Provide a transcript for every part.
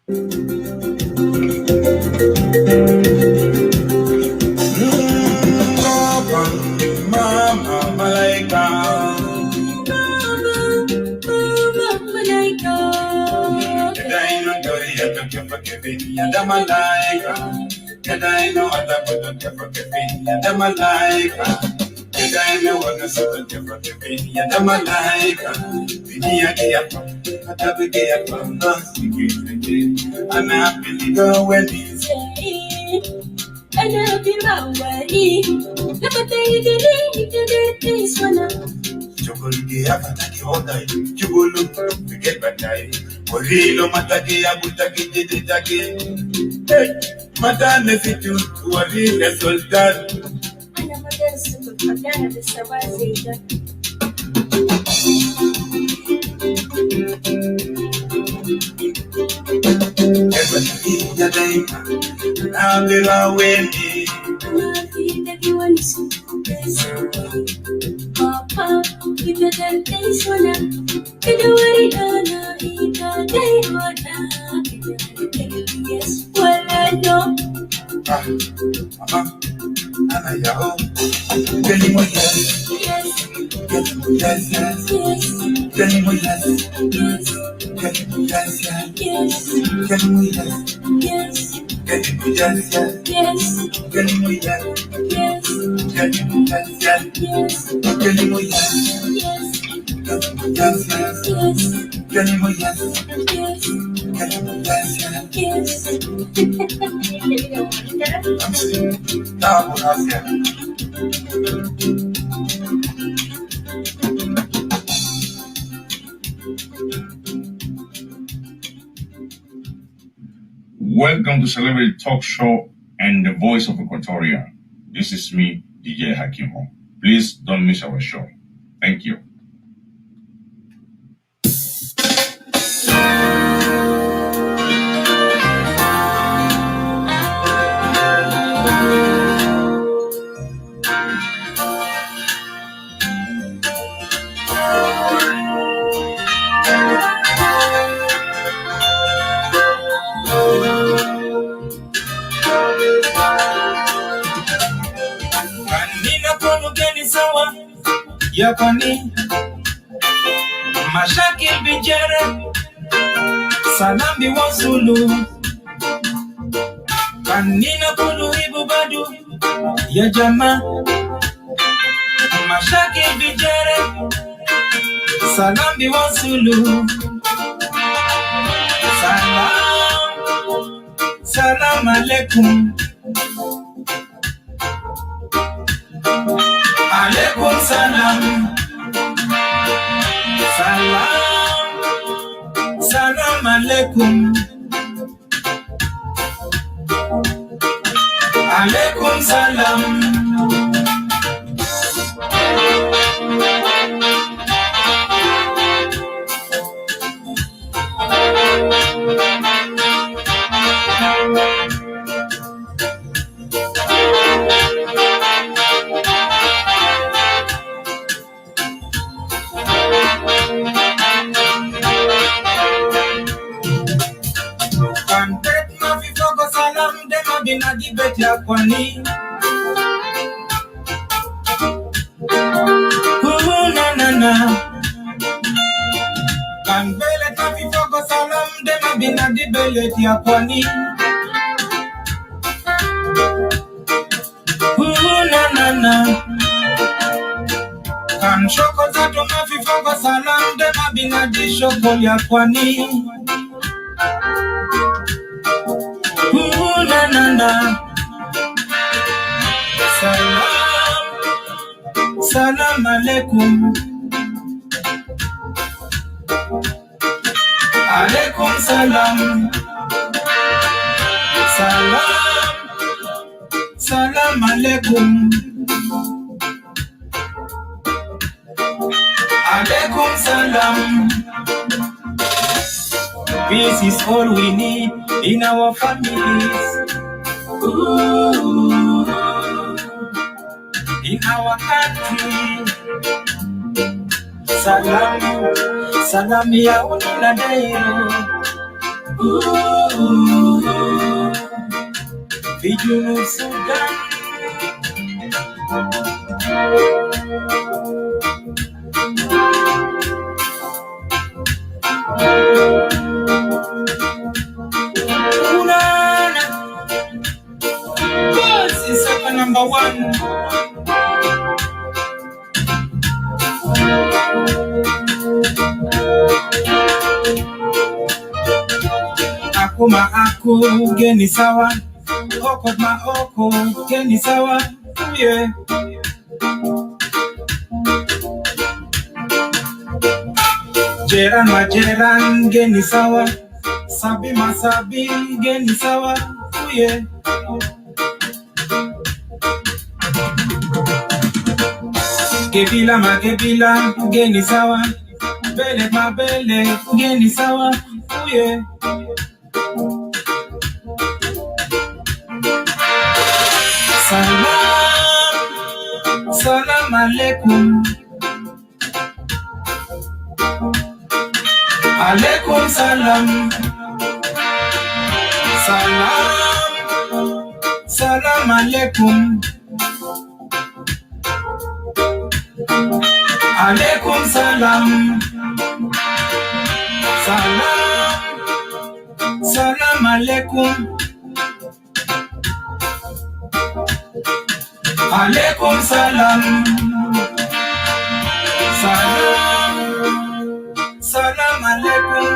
Mama Malaika, Kadaino Doria to Kevin and the Malaika, Kadaino Adapo to Kevin and the Malaika, Kadaino was a sort of Kevin and the Malaika, Vinia Giapa, Atabigia, and happy go when he's and I'll be my way. Look at the days when I'm Chocolate, Abataki, all night. You will look to get back. Morilo Mataki, Abutaki did it again. Hey, Madame, if it you are in a soldier. I am a dancer, but Madame is a wazir. Everybody, your name. I'll be away. Papa, you better taste one. You don't worry, yes, well, I know. Mama, Anna, Yahoo. Tell him what yes. Yes. Tell him yes, yes. Yes. Tell him what yes. Yes. Tell him yes, yes. Yes. Tell him yes. Yes. Tell him yes, yes. Yes. Tell him yes. Yes. Tell him yes, yes. Yes. Tell him yes. Yes. Tell him yes, yes. Yes. Tell him yes. Yes. Tell him yes, yes. I'm saying, now I'm here. Welcome to Celebrity Talk Show and the Voice of Equatorian. This is me, DJ Hakimo. Please don't miss our show. Thank you. Yakoni Mashaki Bijere Salambi Wasulu Kanina Kulu Ibubadu Yajama Mashaki Bijere Salambi Wasulu Salam Alaikum Alaikum salam. Salam alaikum. Alaikum salam. Bina dibet ya kwani na Kambele kafi fogo salam dema bina dibet ya kwani na Kan shoko zato mafi fogo salam dema bina di shoko ya kwani Salam alaikum. Alaikum salam. Salam alaikum. Alaikum salam. Peace is all we need in our families. Ooh. In our country. Salam ya unina dayo. The Junub Sudan. Unana, Voice is number one. Akuma aku geni sawa, okot ma oko geni sawa, yeah. Jeran ma jeran geni sawa, sabi ma sabi geni sawa, yeah. Gebila ma gebila geni sawa, bele ma bele geni sawa, yeah. Salam alaikum. Alaikum salam. Salam alaikum. Alaikum salam. Salam alaikum. Alaikum salam. Salam alaikum.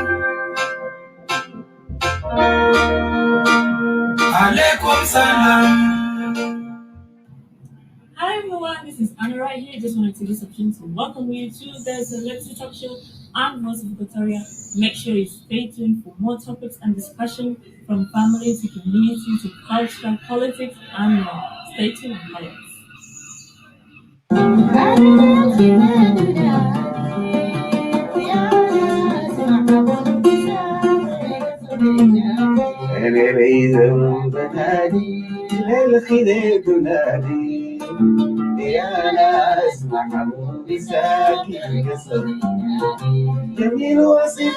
Alaikum salam. Hi everyone, this is Anna right here. Just wanted to take this opportunity to welcome you to the Celebrity Talk Show on Voice of Equatoria. Make sure you stay tuned for more topics and discussion from family to community to culture, politics, and more. Stay tuned and follow us. يا ناس محبوب ساكن قصري جميل وصف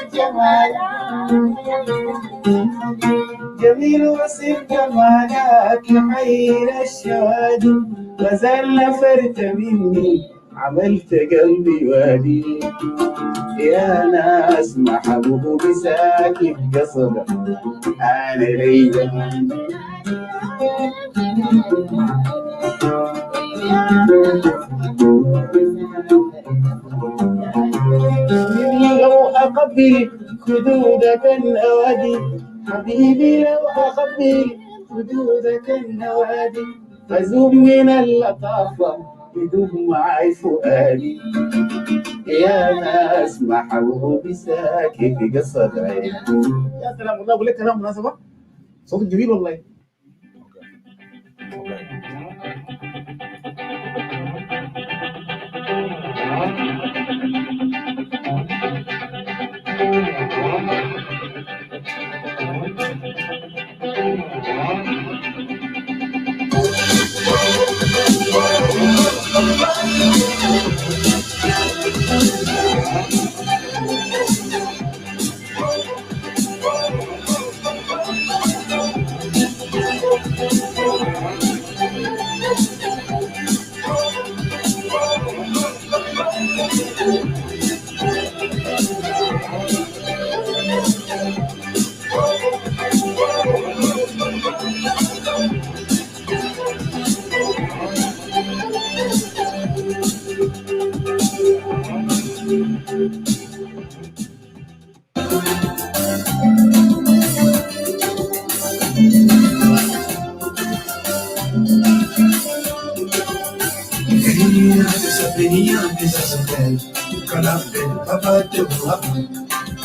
جمالك يحير الشوادي وزل فرت مني عملت قلبي وادي يا ناس محبوب ساكن قصري أنا ليلى لو أقبل خدودك النوادي حبيبي لو أقبل خدودك النوادي فزوم من اللطافة يدوم معي فؤادي يا ناس محبوب ساكن في قصر عيني. يا سلام والله أقول لك كلام مناسبة صوتك جميل والله.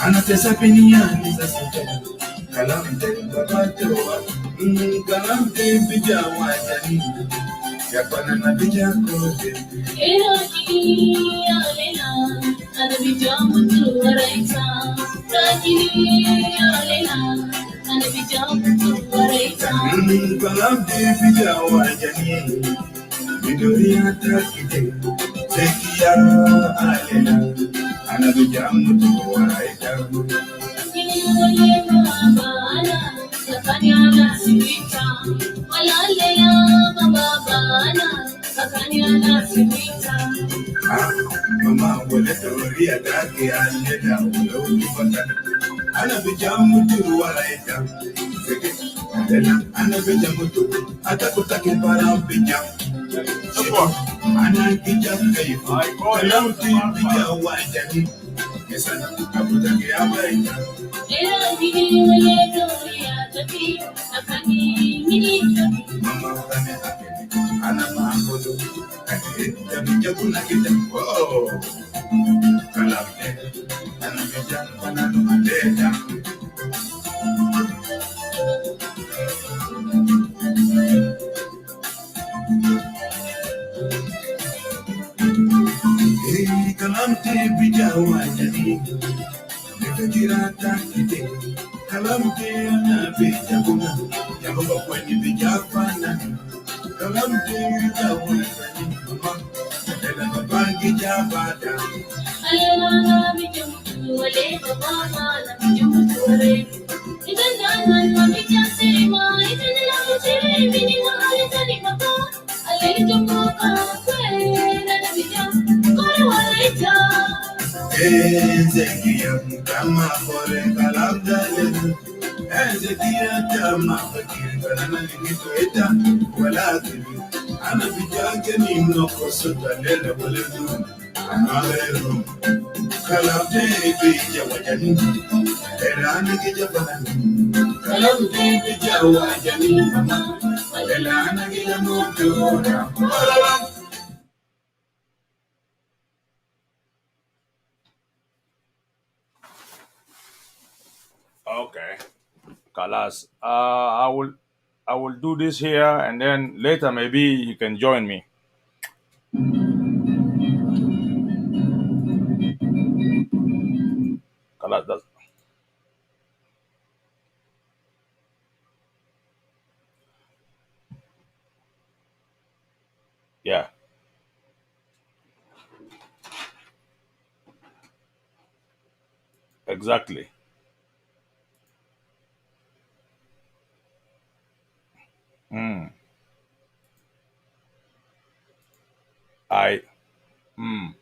Ana tesa peniya ni zasate kalam de babatewa kalam de bijawa jani ya banana bijakode Iraki alena ana bijamu tu waraita Iraki alena ana bijamu tu waraita kalam de bijawa jani biduriya takide zekiya alena ana bijamu tu waraita Mama, will let the Maria Daki and let down Ana bijamutu walaita ana bijamutu atakutake para bijam ana bijam kaifa kalamti bijam wajani esana akutake abaita era digi wale doria tapi akani mini mama kane ana makodo kati bijabuna kita oh kalamte ana bijam ana maleta kalamte bijawa jadi nikirata kite kalamte na bijabuna jambo kwenye bijafana kalamte bijawa jadi mama tena mabangi jabada ayana bijamu wale mama na bijamu wale idan na bijasiri ma idan la chiri bini wale tani mama ale jamu ka kwela na bijamu kore wale ja Ezekia kama kore kalamdale Ezekia kama fakiri kana nikitoeta wala kibi ana bijake ni mnoko sotalele wale du amalero kalamde bija wajani elani kija banani kalamde bija wajani mama elani kija motora Okay, Kalas. I will do this here, and then later maybe you can join me. Kalas does. Yeah. Exactly. Mm. I. Mm.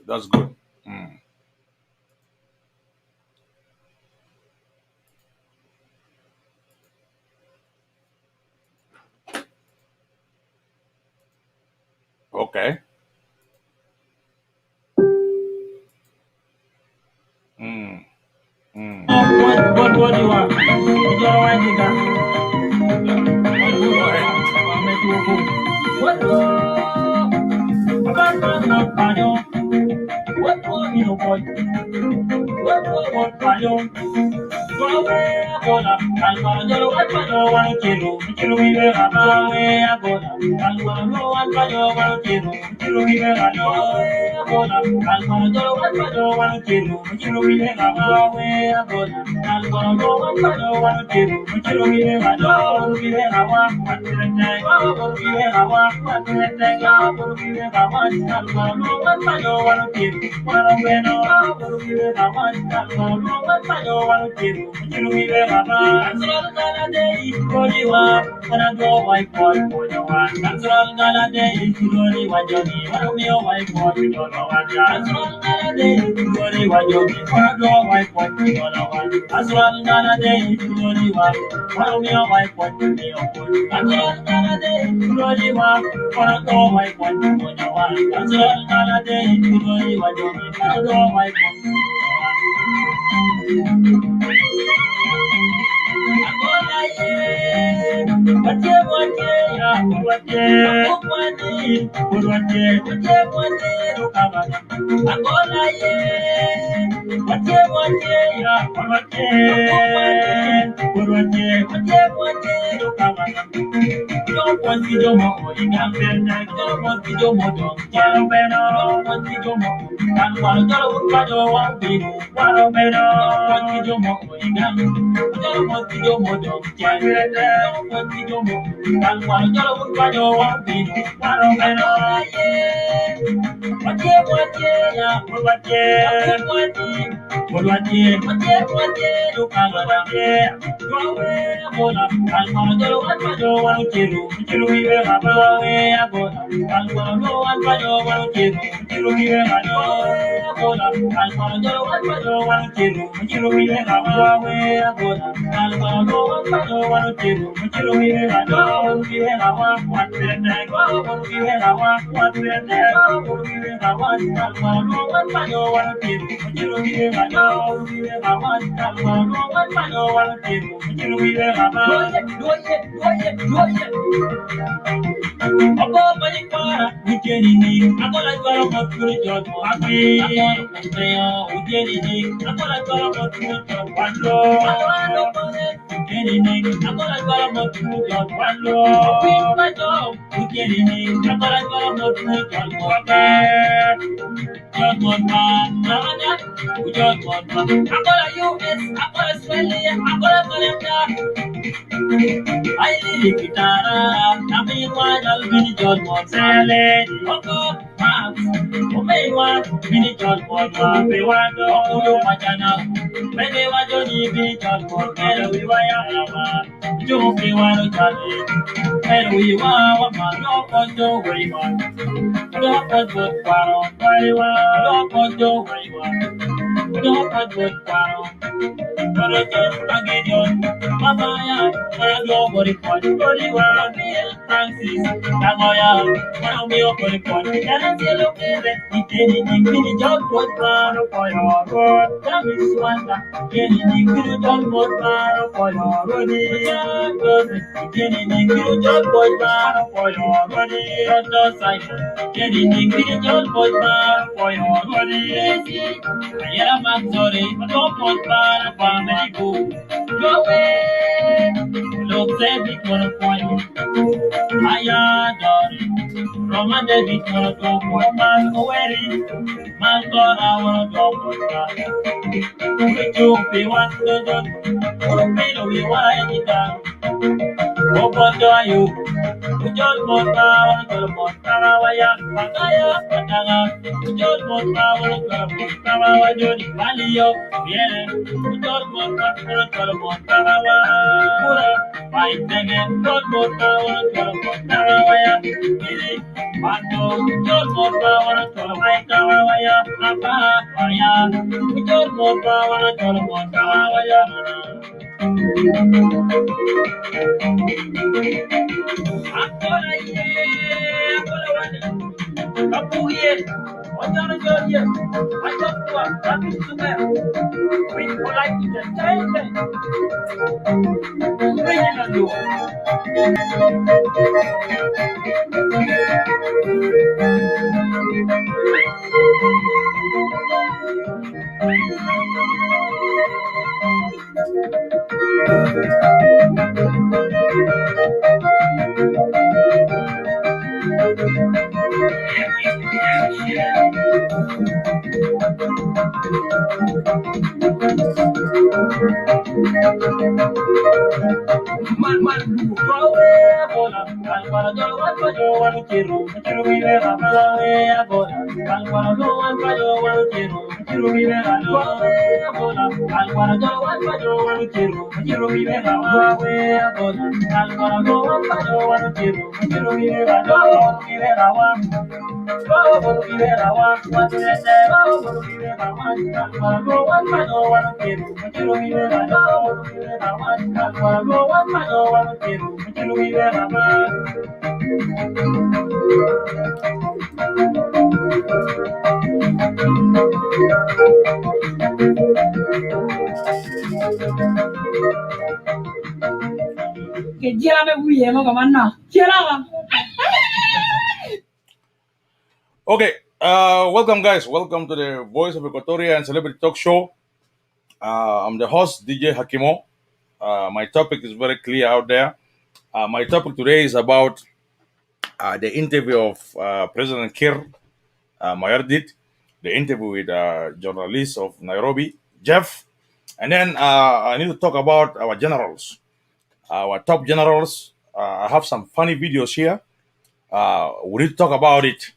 That's good. Mm. Okay. Mm. Mm. What do you want? You don't want to Go ahead. What do you want? What do you Agola, Almano, Almano, one kilo, we were Agola, Almano, Almano, we were Agola, Almano, one kilo, we were Agola, Almano, one kilo, we were Agola, we were Don't want to do more. You can't feel like don't want to do more. Don't want to do more. And what I don't want to do. What I don't want to do more. You don't want to do more. Don't want to do more. And what I don't want to do. What I I live it I'm in one, I'll be John Montale. Oh, one, finish John Montale. We want to do Majana. Many want to be John Montale. We wire. You be one of Johnny. And we want one, no one to worry about. No one to worry about. No one to worry about. No one to worry about. Yeah, I'm sorry, I don't want to family go. Go away. Look, David, what a point. I adore it. Roman David, what a dog, what man, away. Man, God, I want to dog, what man. We do be one to the dog. We want it down. What do you? Ujol mota wala mota waya makaya patanga ujol mota wala wajoni baliyo yele ujol mota wala mota waya pura pai tenge ujol mota wala waya ili pato ujol mota wala waya apa waya ujol mota wala waya Okay, welcome guys. Welcome to the Voice of Equatorian Celebrity Talk Show. I'm the host, DJ Hakimo. My topic is very clear out there. My topic today is about the interview of President Kir Mayardit, the interview with journalist of Nairobi, Jeff. And then I need to talk about our generals, our top generals. I have some funny videos here. We need to talk about it.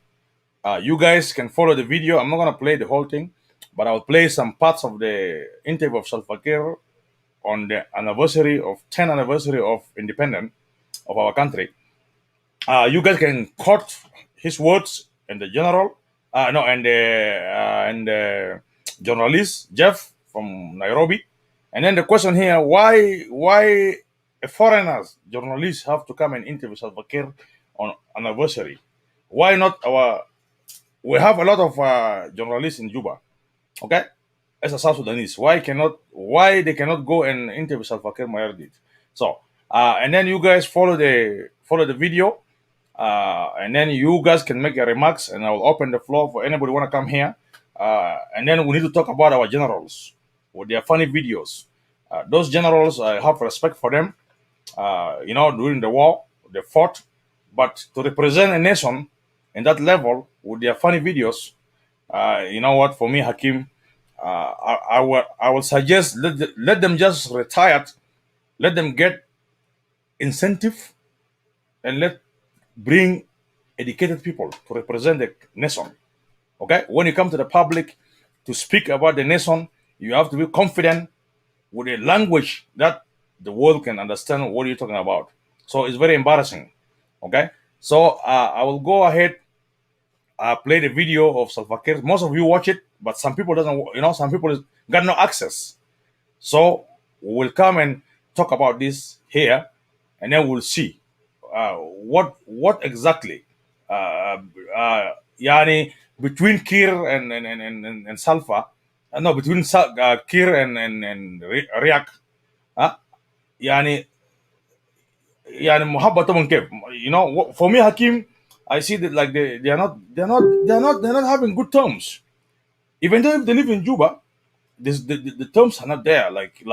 You guys can follow the video. I'm not going to play the whole thing, but I'll play some parts of the interview of Salva Kiir on the anniversary of 10th anniversary of independence of our country. You guys can quote his words and the general, no, and the journalist Jeff from Nairobi. And then the question here: why a foreigners journalists have to come and interview Salva Kiir on anniversary? Why not our? We have a lot of journalists in Juba, okay, as a South Sudanese. Why they cannot go and interview Salva Kiir Mayardit? So and then you guys follow the video, and then you guys can make your remarks, and I will open the floor for anybody want to come here. And then we need to talk about our generals with their funny videos. Those generals, I have respect for them. During the war, they fought, but to represent a nation in that level with their funny videos, you know what? For me, Hakim, I will suggest let them just retire, let them get incentive, and let bring educated people to represent the nation. Okay, when you come to the public to speak about the nation, you have to be confident with a language that the world can understand what you're talking about. So it's very embarrassing. Okay, so I will go ahead, play the video of Salva Kiir. Most of you watch it, but some people doesn't. Some people got no access. So we will come and talk about this here, and then we'll see what exactly, yani between Kir and Salva, no, between Kir and Riak, yani muhabba طبعا كيف. For me, Hakim, I see that like they're not having good terms, even though if they live in Juba. The terms are not there, like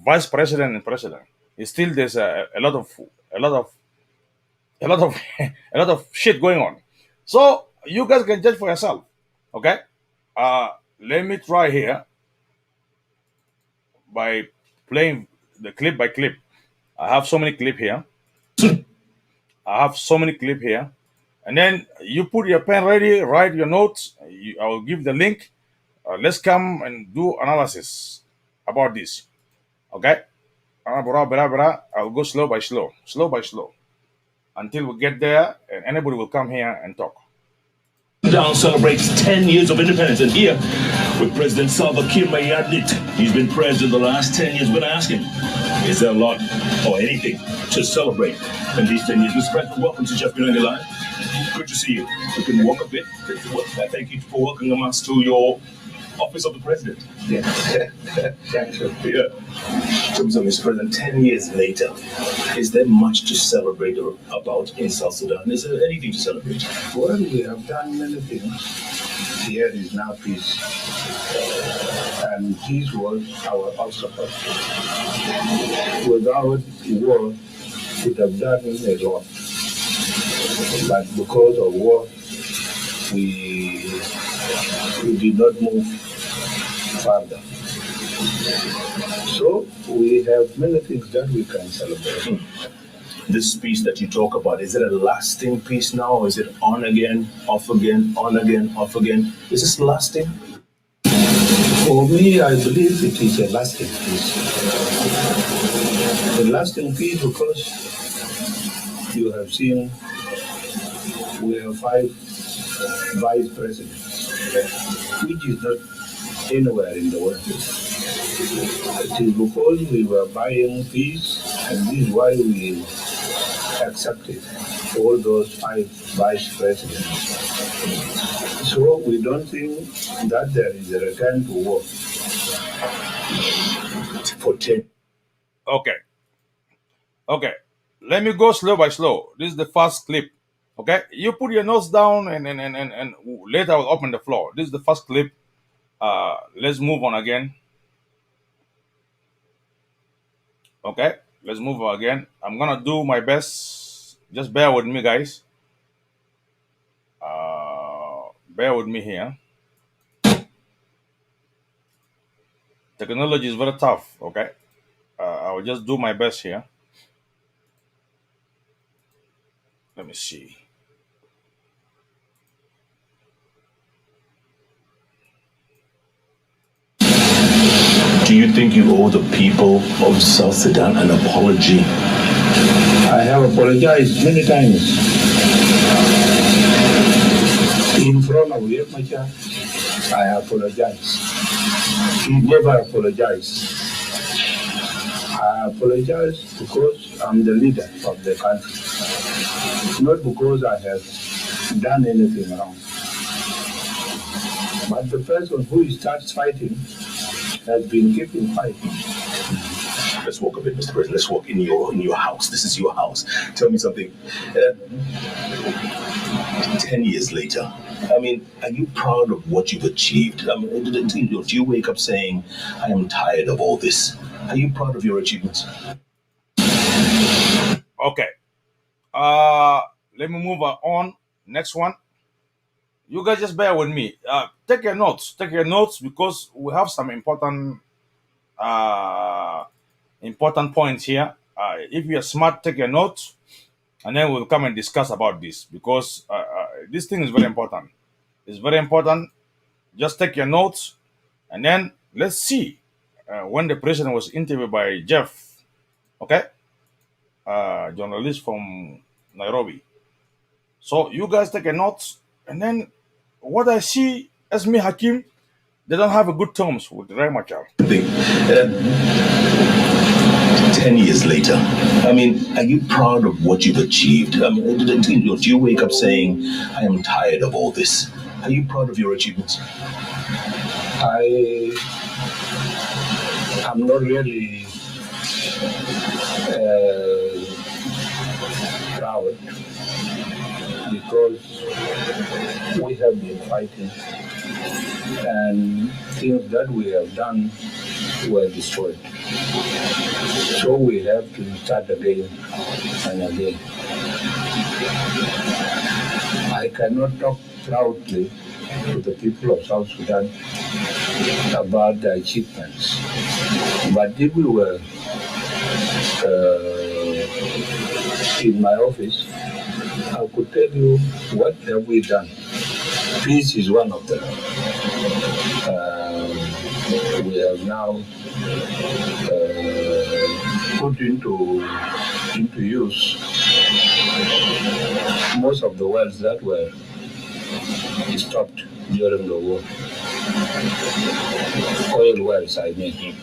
vice president and president. It's still there's a lot of a lot of shit going on. So you guys can judge for yourself. Okay. Let me try here by playing the clip by clip. I have so many clip here. And then you put your pen ready, write your notes. I will give the link. Let's come and do analysis about this. Okay? I'll go slow by slow, until we get there and anybody will come here and talk. Down celebrates 10 years of independence, and here with President Salva Kiir Mayardit. He's been president the last 10 years. We're going to ask him, is there a lot or anything to celebrate in these 10 years? Mr. President, welcome to Jeff Koinange Live. Good to see you. We can walk a bit. Thank you for welcoming us to your office of the president. Yeah. Thank you. Yeah. So, Mr. President, 10 years later, is there much to celebrate about in South Sudan? Is there anything to celebrate? Well, we have done many things. Here is now peace. And peace was our obstacle. Without war, we would have done a lot. But because of war, we did not move further. So we have many things that we can celebrate. This peace that you talk about, is it a lasting peace now, or is it on again, off again, on again, off again? Is this lasting? For me, I believe it is a lasting peace. A lasting peace because you have seen we have 5 vice presidents, which is not anywhere in the world. It is because we were buying peace, and this is why we accepted all those 5 vice presidents. So we don't think that there is a return to war. For 10. Okay. Let me go slow by slow. This is the first clip. Okay, you put your notes down, and later I'll open the floor. This is the first clip. Let's move on again. Okay, Let's move again. I'm gonna do my best. Just bear with me, guys. Bear with me here. Technology is very tough. Okay, I will just do my best here. Let me see. Do you think you owe the people of South Sudan an apology? I have apologized many times in front of Yekmacha. I apologize. He never apologized. I apologize because I'm the leader of the country, not because I have done anything wrong. But the person who starts fighting has been keeping fighting. Let's walk a bit, Mr. President. Let's walk in your house. This is your house. Tell me something. 10 years later, I mean, are you proud of what you've achieved? I mean, do you wake up saying, I am tired of all this? Are you proud of your achievements? Okay. Let me move on. Next one. You guys just bear with me. Take your notes. Take your notes because we have some important points here. If you're smart, take your notes, and then we'll come and discuss about this because this thing is very important. It's very important. Just take your notes, and then let's see when the president was interviewed by Jeff, okay, journalist from Nairobi. So you guys take a notes, and then what I see as me Hakim, they don't have a good terms with Ray Machar. 10 years later, I mean, are you proud of what you've achieved? I mean, do you wake up saying, I am tired of all this? Are you proud of your achievements? I'm not really proud because we have been fighting and things that we have done were destroyed. So we have to start again and again. I cannot talk proudly to the people of South Sudan about the achievements. But if we were in my office, I could tell you what have we done. Peace is one of them. We have now put into use most of the wells that were stopped during the war. Oil wells, I mean.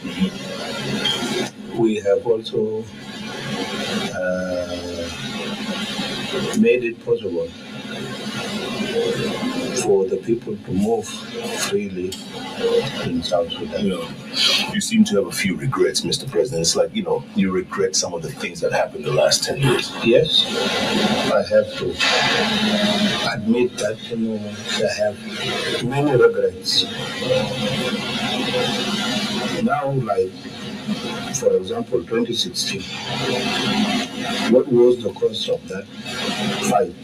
We have also made it possible for the people to move freely in South Sudan. You seem to have a few regrets, Mr. President. It's like, you regret some of the things that happened the last 10 years. Yes, I have to admit that, I have many regrets. Now, like, for example, 2016, what was the cause of that fight?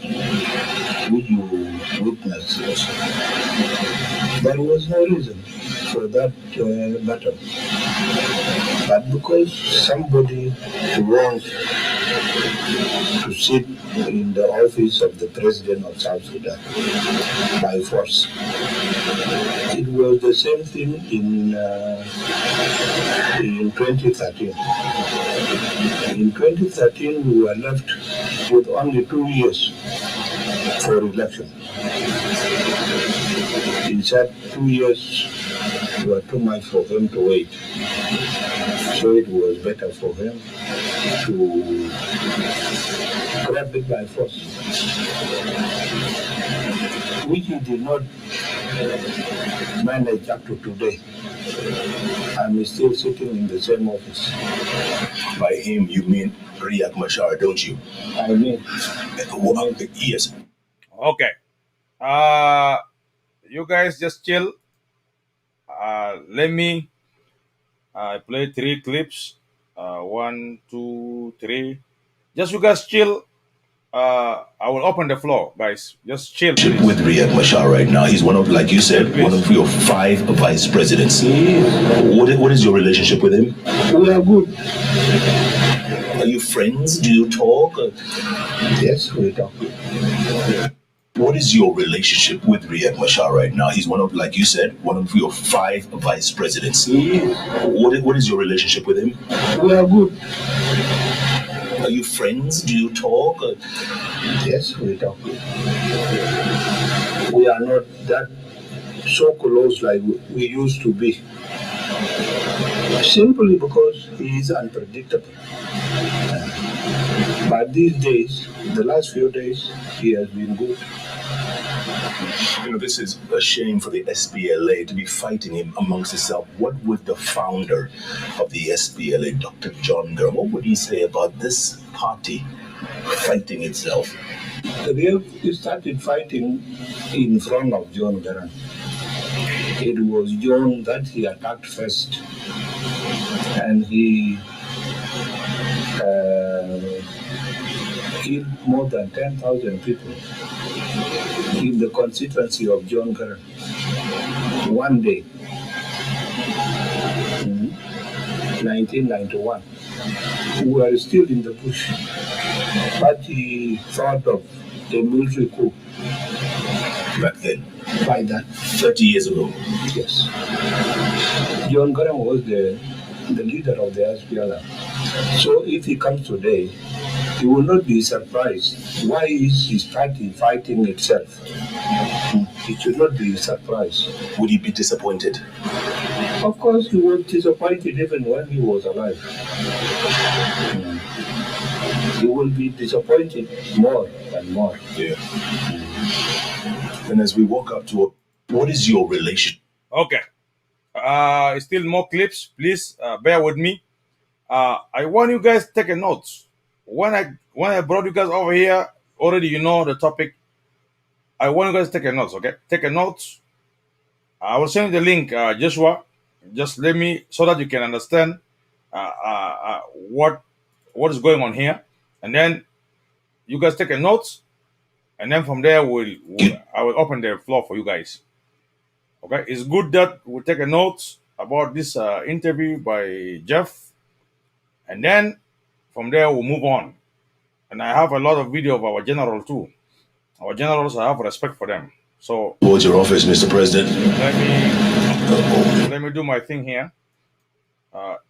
Would you witness? There was no reason for that battle. But because somebody wants to sit in the office of the president of South Sudan by force. It was the same thing in 2013. In 2013, we were left with only 2 years for election. He said 2 years were too much for him to wait. So it was better for him to grab it by force, which he did not manage up to today. I'm still sitting in the same office. By him, you mean Riek Machar, don't you? I mean, yes. Okay. You guys just chill. Let me play 3 clips 1, 2, 3. Just you guys chill. I will open the floor, guys. Just chill, please. With Riek Machar right now, he's one of, like you said, one of your 5 vice presidents. What is your relationship with him? We are good. Are you friends? Do you talk? Yes, we talk. What is your relationship with Riek Machar right now? He's one of, like you said, one of your 5 vice presidents. What is your relationship with him? We are good. Are you friends? Do you talk? Yes, we talk. We are not that so close like we used to be. Simply because he is unpredictable. But these days, the last few days, he has been good. You know, this is a shame for the SPLA to be fighting him amongst itself. What would the founder of the SPLA, Dr. John Garang, what would he say about this party fighting itself? He started fighting in front of John Garang. It was John that he attacked first. And he killed more than 10,000 people in the constituency of John Garang. One day, 1991, we were still in the bush, but he thought of a military coup. Back then? By that. 30 years ago? Yes. John Garang was the leader of the SPLM. So if he comes today, he will not be surprised. Why is his party fighting itself? He should not be surprised. Would he be disappointed? Of course, he was disappointed even when he was alive. He will be disappointed more and more. Yeah. And as we walk up to what is your relation? Okay. Still more clips. Please bear with me. I want you guys to take a note. When I brought you guys over here, already you know the topic. I want you guys to take a note, okay? Take a note. I will send you the link, Joshua. Just let me, so that you can understand what is going on here. And then you guys take a note. And then from there, I will open the floor for you guys. Okay? It's good that we take a note about this interview by Jeff. And then from there, we'll move on. And I have a lot of video of our general too. Our generals, I have respect for them. So, towards your office, Mr. President. Let me do my thing here.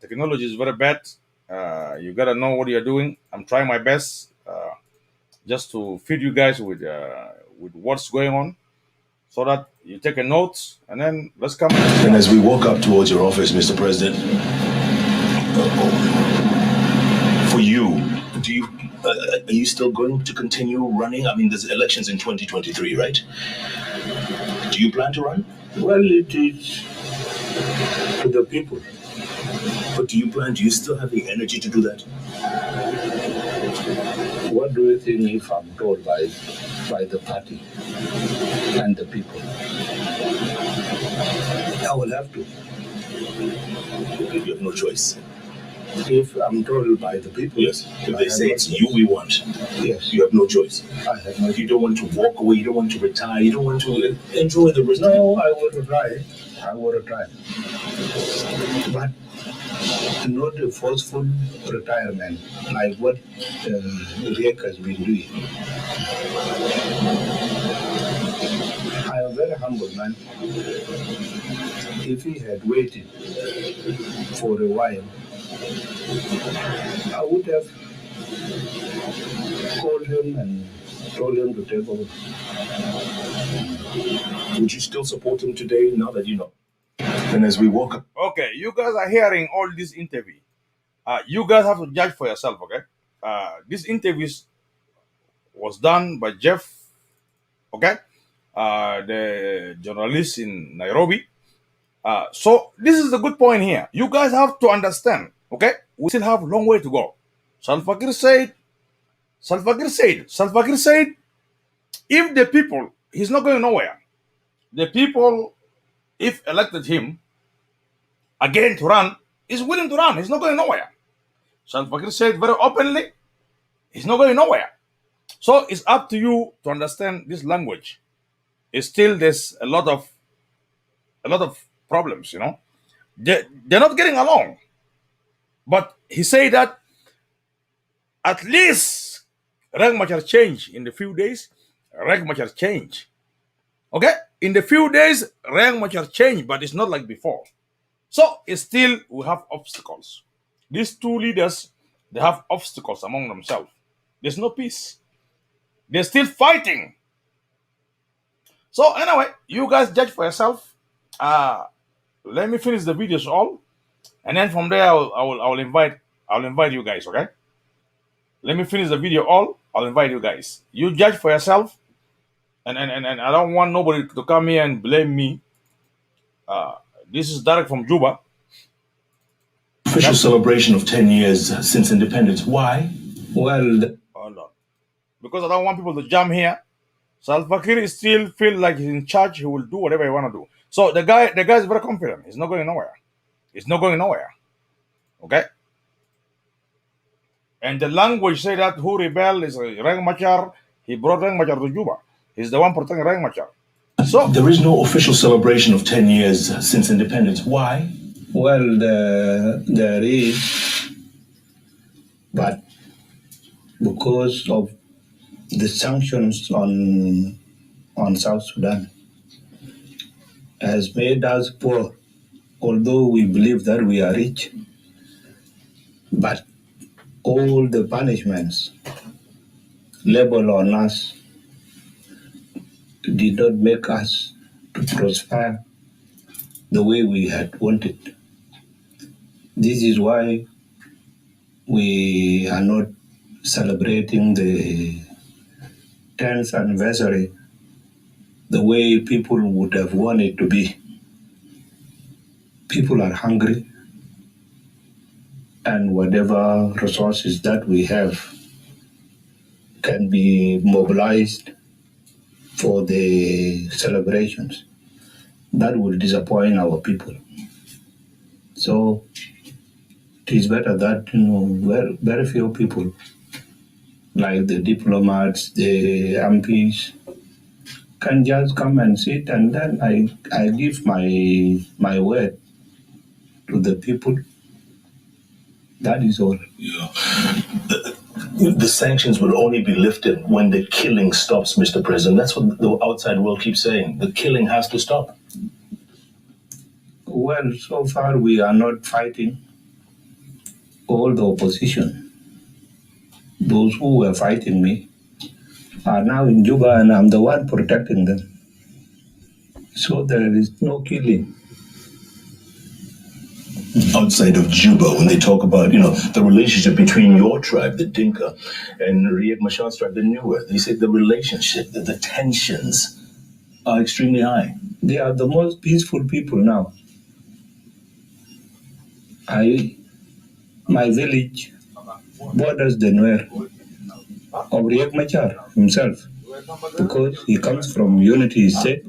Technology is very bad. You gotta know what you're doing. I'm trying my best just to feed you guys with what's going on, so that you take a note and then let's come. And as we walk up towards your office, Mr. President, for you, are you still going to continue running? I mean, there's elections in 2023, right? Do you plan to run? Well, it is to the people. But do you still have the energy to do that? What do you think if I'm told by the party and the people? I will have to. You have no choice. If I'm told by the people, yes. If they say it's you we want, yes, you have no choice. I have no. You don't want to walk away. You don't want to retire. You don't want to enjoy the rest. No, I will retire. I will retire, but not a forceful retirement like what Riek has been doing. I am very humble, man. If he had waited for a while, I would have called him and told him to take over. Would you still support him today, now that you know? And as we walk up... Okay, you guys are hearing all this interview. You guys have to judge for yourself, okay? This interview was done by Jeff, okay? The journalist in Nairobi. So this is the good point here. You guys have to understand, okay? We still have a long way to go. Salva Kiir said, if the people, he's not going nowhere. The people, if elected him again to run, is willing to run. He's not going nowhere. Salva Kiir said very openly, he's not going nowhere. So it's up to you to understand this language. It's still there's a lot of problems, you know. They're not getting along. But he said that at least Rang Machar change in the few days. Rang Machar change. Okay? In the few days, Rang Machar change, but it's not like before. So it's still we have obstacles. These two leaders, they have obstacles among themselves. There's no peace. They're still fighting. So anyway, you guys judge for yourself. Let me finish the videos all, and then from there I'll invite you guys. Okay? Let me finish the video all. I'll invite you guys. You judge for yourself, and I don't want nobody to come here and blame me. This is direct from Juba. Official celebration of 10 years since independence. Why? Well, Hold on. Because I don't want people to jump here. Salva Kiir still feel like he's in charge. He will do whatever he want to do. So the guy is very confident. He's not going nowhere. He's not going nowhere. Okay. And the language say that who rebel is Rang Machar. He brought Rang Machar to Juba. He's the one protecting Rang Machar. So There is no official celebration of 10 years since independence. Why? well, there is, but because of the sanctions on South Sudan has made us poor, although we believe that we are rich. But all the punishments leveled on us did not make us to prosper the way we had wanted. This is why we are not celebrating the 10th anniversary the way people would have wanted to be. People are hungry, and whatever resources that we have can be mobilized for the celebrations. That will disappoint our people. So it is better that very few people, like the diplomats, the MPs, can just come and sit, and then I give my word to the people. That is all. Yeah. The sanctions will only be lifted when the killing stops, Mr. President. That's what the outside world keeps saying. The killing has to stop. Well, so far we are not fighting all the opposition. Those who were fighting me are now in Juba, and I'm the one protecting them. So there is no killing. Outside of Juba, when they talk about, the relationship between your tribe, the Dinka, and Riek Machar's tribe, the Nuer, they say the relationship, the tensions are extremely high. They are the most peaceful people now. My village borders the Nuer of Riek Machar himself, because he comes from Unity State,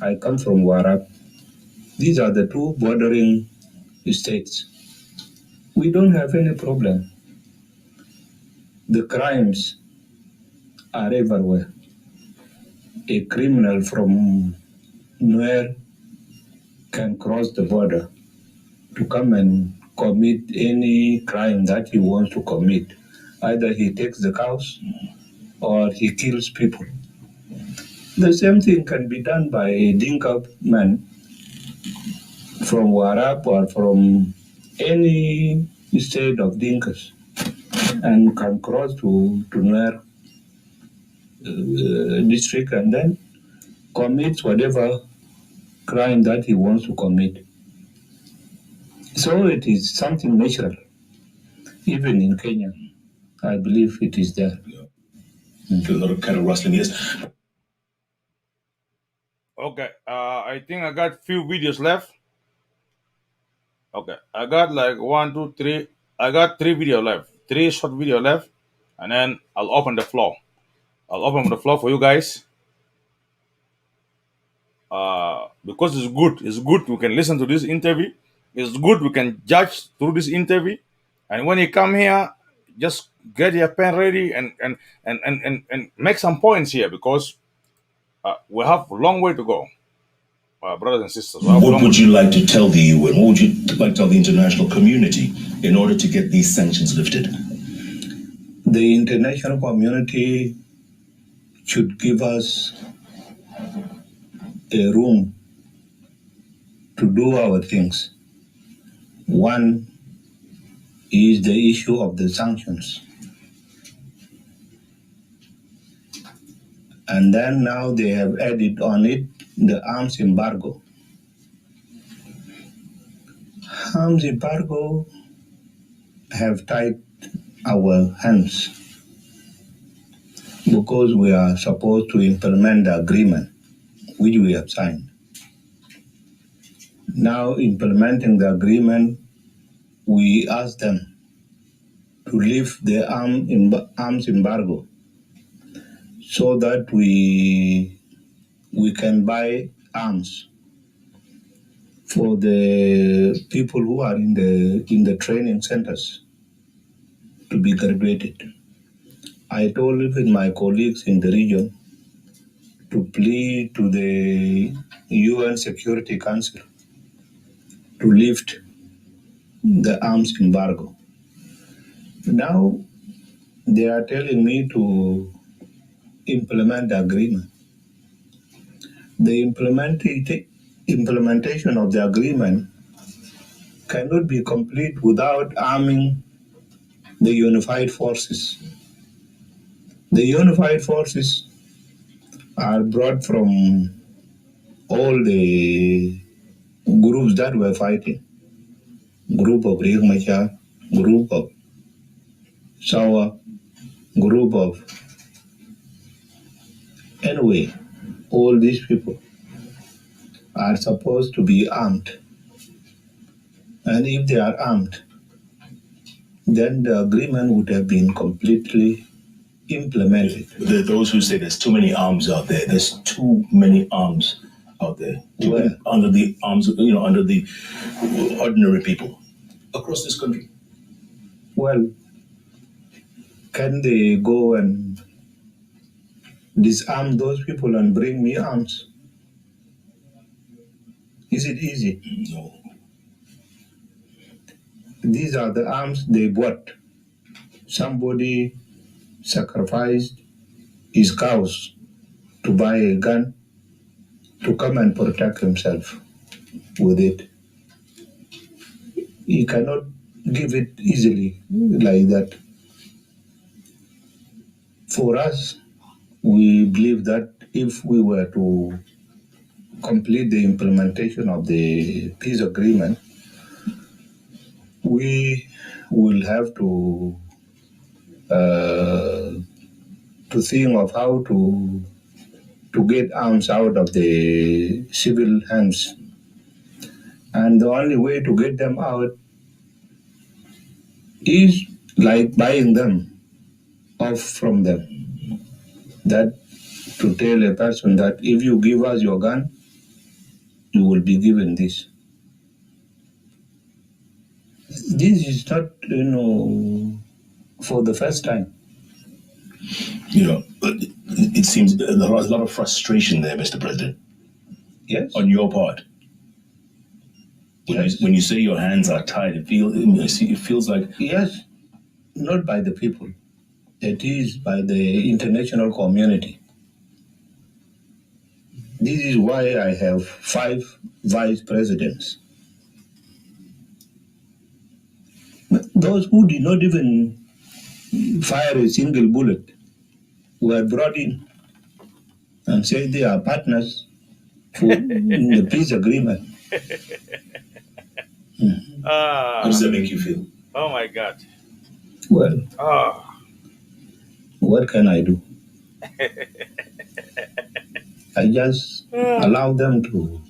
I come from Warab. These are the two bordering states. We don't have any problem. The crimes are everywhere. A criminal from Nuer can cross the border to come and commit any crime that he wants to commit. Either he takes the cows or he kills people. The same thing can be done by a Dinka man from Warab or from any state of Dinkas, and can cross to Nuer district and then commit whatever crime that he wants to commit. So it is something natural. Even in Kenya, I believe it is there. A lot of kind of rustling, yes. okay, I think I got few videos left. Okay, I got like 1, 2, 3. I got 3 video left, 3 short video left, and then I'll open the floor. I'll open the floor for you guys. Because it's good. It's good we can listen to this interview. It's good we can judge through this interview. And when you come here, just get your pen ready and make some points here, because we have a long way to go, brothers and sisters. What would you like to tell the UN? What would you like to tell the international community in order to get these sanctions lifted? The international community should give us a room to do our things. One is the issue of the sanctions. And then now they have added on it the arms embargo. Arms embargo have tied our hands because we are supposed to implement the agreement which we have signed. Now, implementing the agreement, we ask them to lift the arms embargo so that we can buy arms for the people who are in the training centers to be graduated. I told even my colleagues in the region to plead to the UN Security Council to lift the arms embargo. Now they are telling me to implement the agreement. The implementation of the agreement cannot be complete without arming the unified forces. The unified forces are brought from all the groups that were fighting. Group of Riek Machar, group of Sawa, group of... Anyway, all these people are supposed to be armed. And if they are armed, then the agreement would have been completely implemented. There are those who say there's too many arms out there. There's too many arms out there. Where? Under the arms, under the ordinary people across this country. Well, can they go and disarm those people and bring me arms? Is it easy? No. These are the arms they bought. Somebody sacrificed his cows to buy a gun to come and protect himself with it. He cannot give it easily like that. For us, we believe that if we were to complete the implementation of the peace agreement, we will have to think of how to get arms out of the civil hands. And the only way to get them out is like buying them off from them. That to tell a person that if you give us your gun, you will be given this. This is not, for the first time. It seems there's a lot of frustration there, Mr. President. Yes. On your part. Yes. When you say your hands are tied, it feels like... Yes, not by the people. It is by the international community. This is why I have 5 vice presidents. Those who did not even fire a single bullet were brought in and said they are partners in the peace agreement. How does that make you feel? Oh my God. Well, what can I do? I just allow them to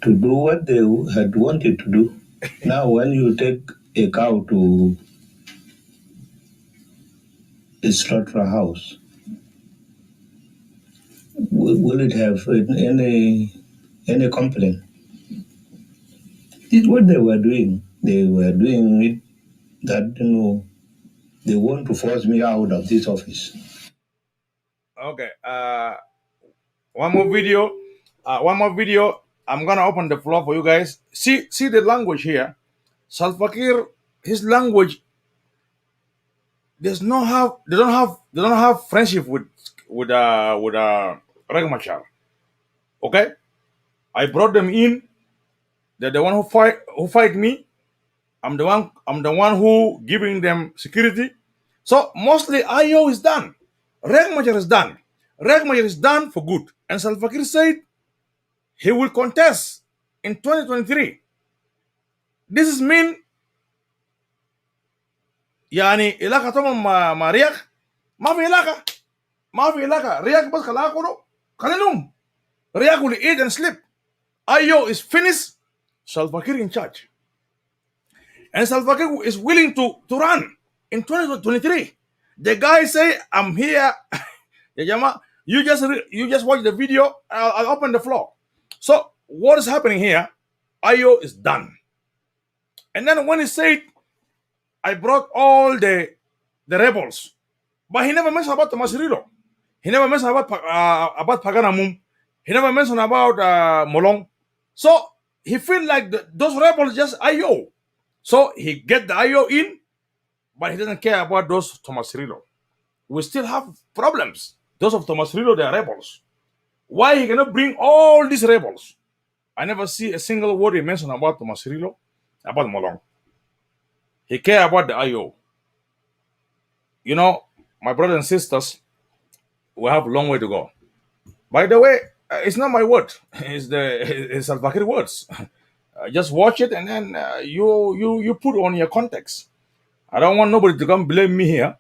do what they had wanted to do. Now, when you take a cow to a slaughterhouse, will it have any complaint? This is what they were doing. They were doing it that, they want to force me out of this office. Okay. One more video. I'm gonna open the floor for you guys. See the language here. Salva Kiir, his language. They don't have friendship with Riek Machar. Okay, I brought them in. They're the one who fight me. I'm the one who giving them security. So mostly IO is done. Riek Machar is done. Riek Machar is done for good. And Salva Kiir said he will contest in 2023. This is mean يعني علاقة طبعا مع رياك ما في علاقة رياك بس خلينهم رياك will eat and sleep. IO is finished. Salva Kiir in charge. And Salva Kiir is willing to run in 2023. The guy say, I'm here. You just watch the video. I'll open the floor. So what is happening here? IO is done. And then when he said, I brought all the rebels, but he never mentioned about the Masirilo. He never mentioned about Paganamum. He never mentioned about Molong. So he feel like those rebels just IO. So he get the IO in, but he doesn't care about those Tomasirilo. We still have problems. Those of Tomasirilo, they are rebels. Why he cannot bring all these rebels? I never see a single word he mentioned about Tomasirilo, about Molong. He care about the IO. You know, my brothers and sisters, we have a long way to go. By the way, it's not my word. It's Salva Kiir words. Just watch it and then you put on your context. I don't want nobody to come blame me here.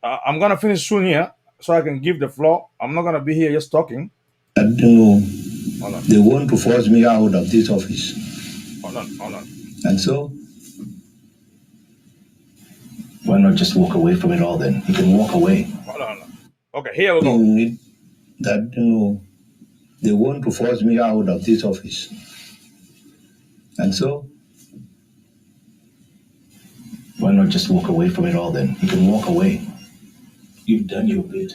I'm gonna finish soon here, so I can give the floor. I'm not gonna be here just talking. They want to force me out of this office. Hold on. And so, why not just walk away from it all then? You can walk away. Hold on. Okay, here we go. That they want to force me out of this office. And so, why not just walk away from it all then? You can walk away. You've done your bit.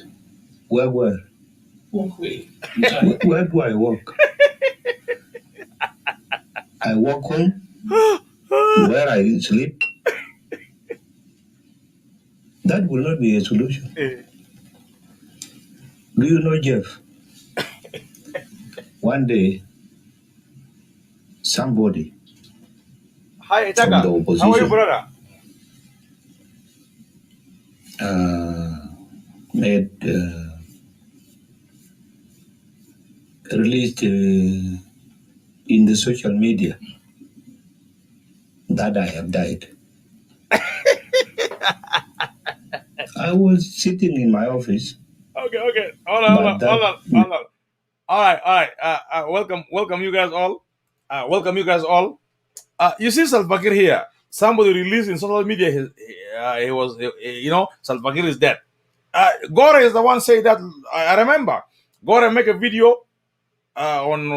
Where? Walk away. Where do I walk? I walk home? Where I sleep? That will not be a solution. Do you know, Jeff? One day, somebody Hi, from Itaka. the opposition, How are you, brother? made released in the social media that I have died. I was sitting in my office. Okay. Hold on. All right. Welcome, you guys all. You see Salva Kiir here. Somebody released in social media. Salva Kiir is dead. Gore is the one say that. I remember. Gore make a video on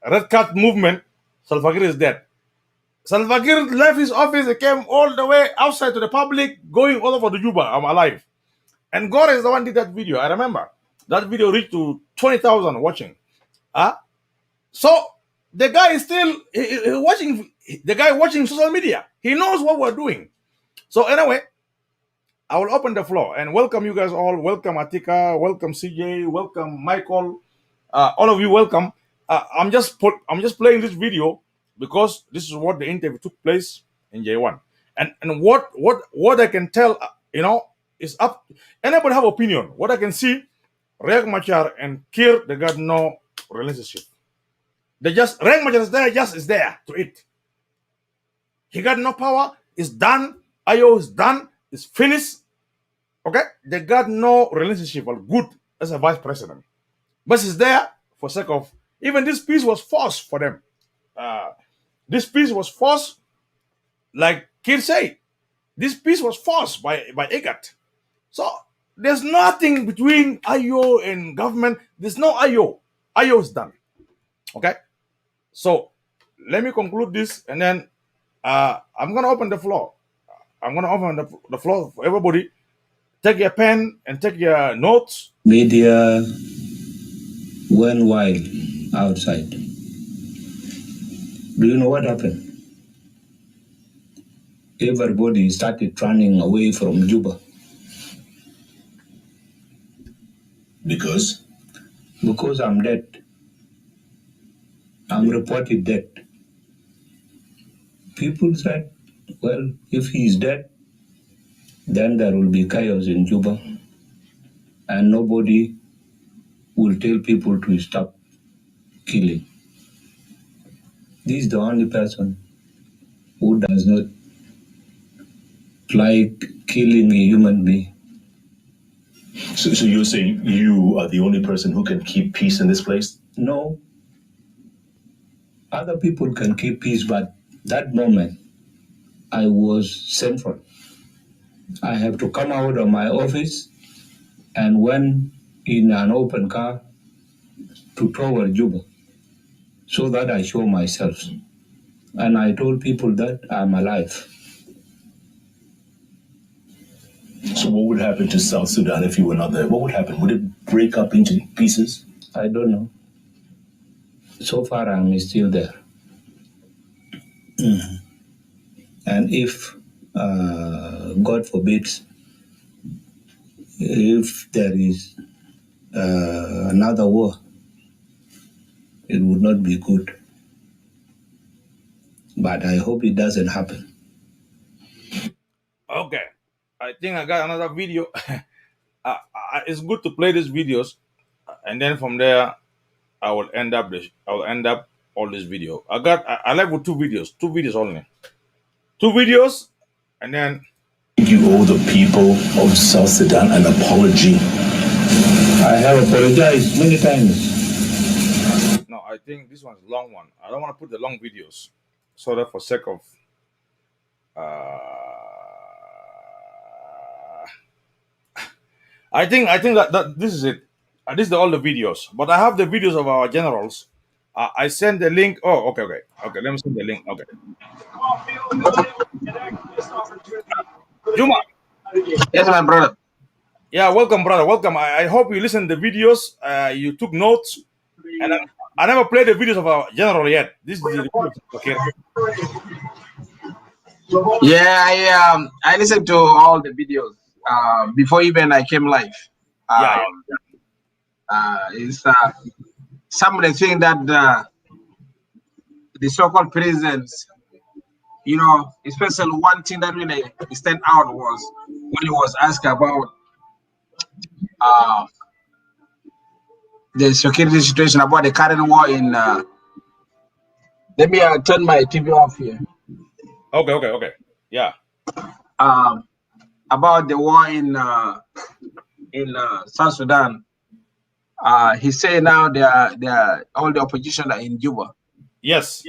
red card movement. Salva Kiir is dead. Salva Kiir left his office and came all the way outside to the public, going all over the Juba. I'm alive. And Gore is the one did that video. I remember. That video reached to 20,000 watching. So the guy is still watching. The guy watching social media. He knows what we're doing. So anyway, I will open the floor and welcome you guys all. Welcome Atika. Welcome CJ. Welcome Michael. All of you, welcome. I'm just playing this video because this is what the interview took place in J1. And what I can tell, is up. Anybody have opinion? What I can see, Riek Machar and Kiir, they got no relationship. Riek Machar is there to eat. He got no power. It's done. IO is done. It's finished. Okay? They got no relationship or good as a vice president. But it's there for sake of, even this peace was forced for them. This peace was forced, like Kiir said. This peace was forced by IGAD. So there's nothing between IO and government. There's no IO. IO is done. Okay? So let me conclude this, and then I'm gonna open the floor. I'm gonna open the floor for everybody. Take your pen and take your notes. Media went wild outside. Do you know what happened? Everybody started running away from Juba. Because? Because I'm dead. I'm reported dead. People said, well, if he's dead, then there will be chaos in Juba, and nobody will tell people to stop killing. This is the only person who does not like killing a human being. So you're saying you are the only person who can keep peace in this place? No. Other people can keep peace, but that moment I was central. I have to come out of my office and went in an open car to toward Juba so that I show myself. And I told people that I'm alive. So what would happen to South Sudan if you were not there? What would happen? Would it break up into pieces? I don't know. So far, I'm still there. And if, God forbids, if there is another war, it would not be good. But I hope it doesn't happen. Okay, I think I got another video. It's good to play these videos, and then from there, I will end up all this video. I left with two videos only, and then You owe the people of South Sudan an apology. I have apologized many times. no, I think this one's a long one. I don't want to put the long videos, so that for sake of I think that this is it. This is all the videos, but I have the videos of our generals. I send the link. Oh, okay. Let me send the link. Okay. Juma. Yes, my brother. Yeah, welcome, brother. Welcome. I hope you listened to the videos. You took notes, and I never played the videos of our general yet. This is the okay. Yeah, I listened to all the videos before even I came live. It's some of the things that the so-called presidents, you know, especially one thing that really stand out was when he was asked about the security situation, about the current war in. Let me turn my TV off here. Okay. Yeah. About the war in South Sudan. He said now they are all the opposition are in Juba. Yes.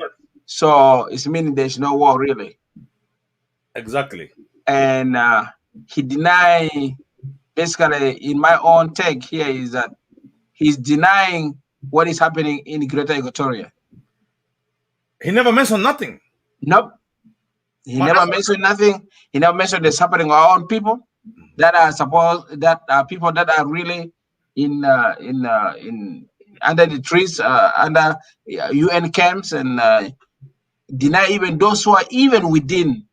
So it's meaning there's no war really. Exactly. And he denied, basically, in my own take here, is that he's denying what is happening in Greater Equatoria. He never mentioned nothing. Nope. He never mentioned nothing. He never mentioned this happening to our own people that are supposed, that are people that are really in under the trees, under UN camps, and deny even those who are even within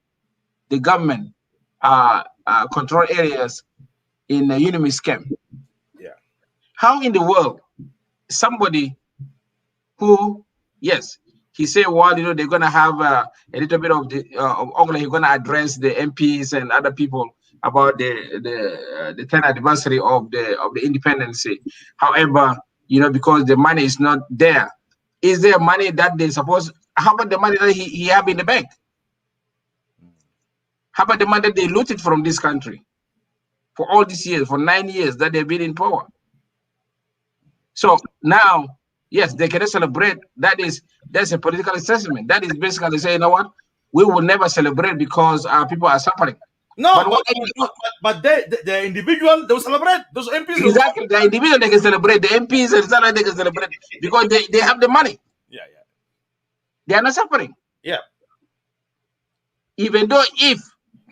the government control areas in the UNIMIS camp. Yeah. How in the world somebody who, yes, he said, well, you know, they're gonna have a little bit of the he's gonna address the MPs and other people about the 10th anniversary of the independence. However, you know, because the money is not there, is there money that they suppose? How about the money that he have in the bank? How about the money that they looted from this country for all these years, for 9 years that they've been in power? So now, yes, they can celebrate. That's a political assessment. That is basically saying, you know what, we will never celebrate because our people are suffering. No, but the individual, they will celebrate. Those MPs. Exactly, the individual, they can celebrate. The MPs and they can celebrate because they have the money. Yeah. They are not suffering. Yeah. Even though if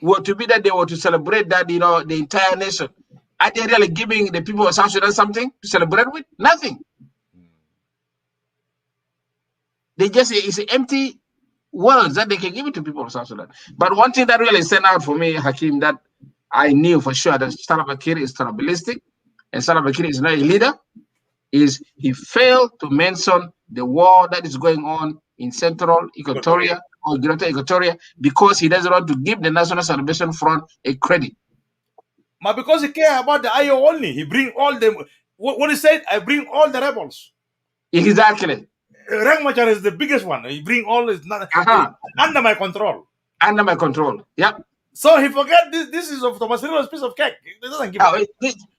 were to be that they were to celebrate that, you know, the entire nation, are they really giving the people of South Sudan something to celebrate with? Nothing. They just, it's empty words that they can give it to people of South Sudan. But one thing that really stand out for me, Hakim, that I knew for sure that Salva Kiir is tribalistic and Salva Kiir is not a leader, is he failed to mention the war that is going on in Central Equatoria or Greater Equatoria because he doesn't want to give the National Salvation Front a credit. But because he cares about the IO only, he bring all them. What he said, I bring all the rebels. Exactly. Rang Machar is the biggest one. He bring all his under my control. Under my control. Yep. So he forget this is of Thomas Riddle's piece of cake. It doesn't give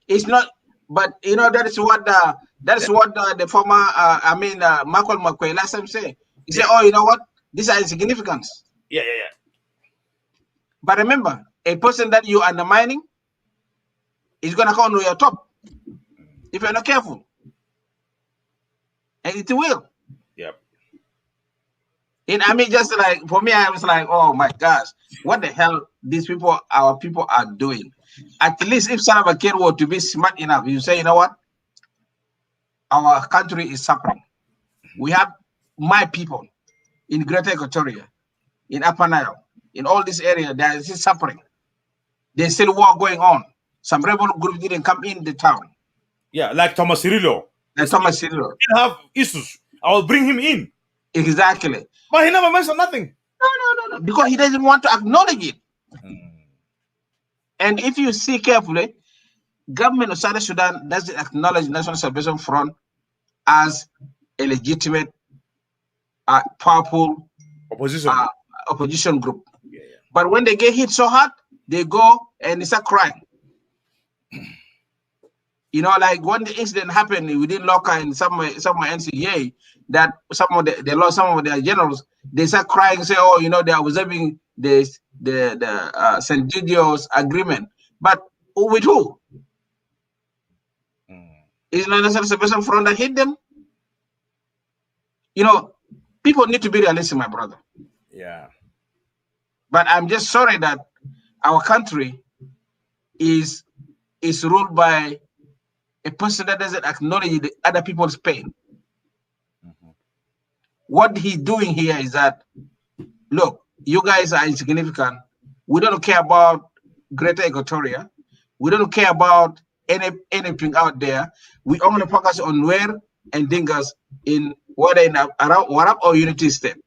it's not. But you know that is what the former Malcolm McQuay last time said. He said, "Oh, you know what? These are insignificant." Yeah. But remember, a person that you are undermining is gonna come to your top if you're not careful, and it will. Yep. And I mean, just like for me, I was like, "Oh my gosh, what the hell these people, our people, are doing?" At least if Salva Kiir were to be smart enough, you say, you know what? Our country is suffering. We have my people in Greater Equatoria, in Upper Nile, in all this area, they are still suffering. There's still war going on. Some rebel group didn't come in the town. Yeah, like Thomas Cirillo. Thomas Cirillo. He have issues. I will bring him in. Exactly. But he never mentioned nothing. No. Because he doesn't want to acknowledge it. And if you see carefully, government of South Sudan doesn't acknowledge National Salvation Front as a legitimate, powerful opposition group. Yeah. But when they get hit so hard, they go and they start crying. You know, like when the incident happened within Loka and somewhere NCA, that they lost some of their generals, they start crying, say, "Oh, you know, they are observing the St. Gideon's agreement." But with who? Is not National Salvation Front that hit them? You know, people need to be realistic, my brother. Yeah. But I'm just sorry that our country is ruled by a person that doesn't acknowledge the other people's pain. What he's doing here is that, look, you guys are insignificant. We don't care about Greater Equatoria. We don't care about anything out there. We only focus on Nuer and Dingas in whether around Warab or Unity State.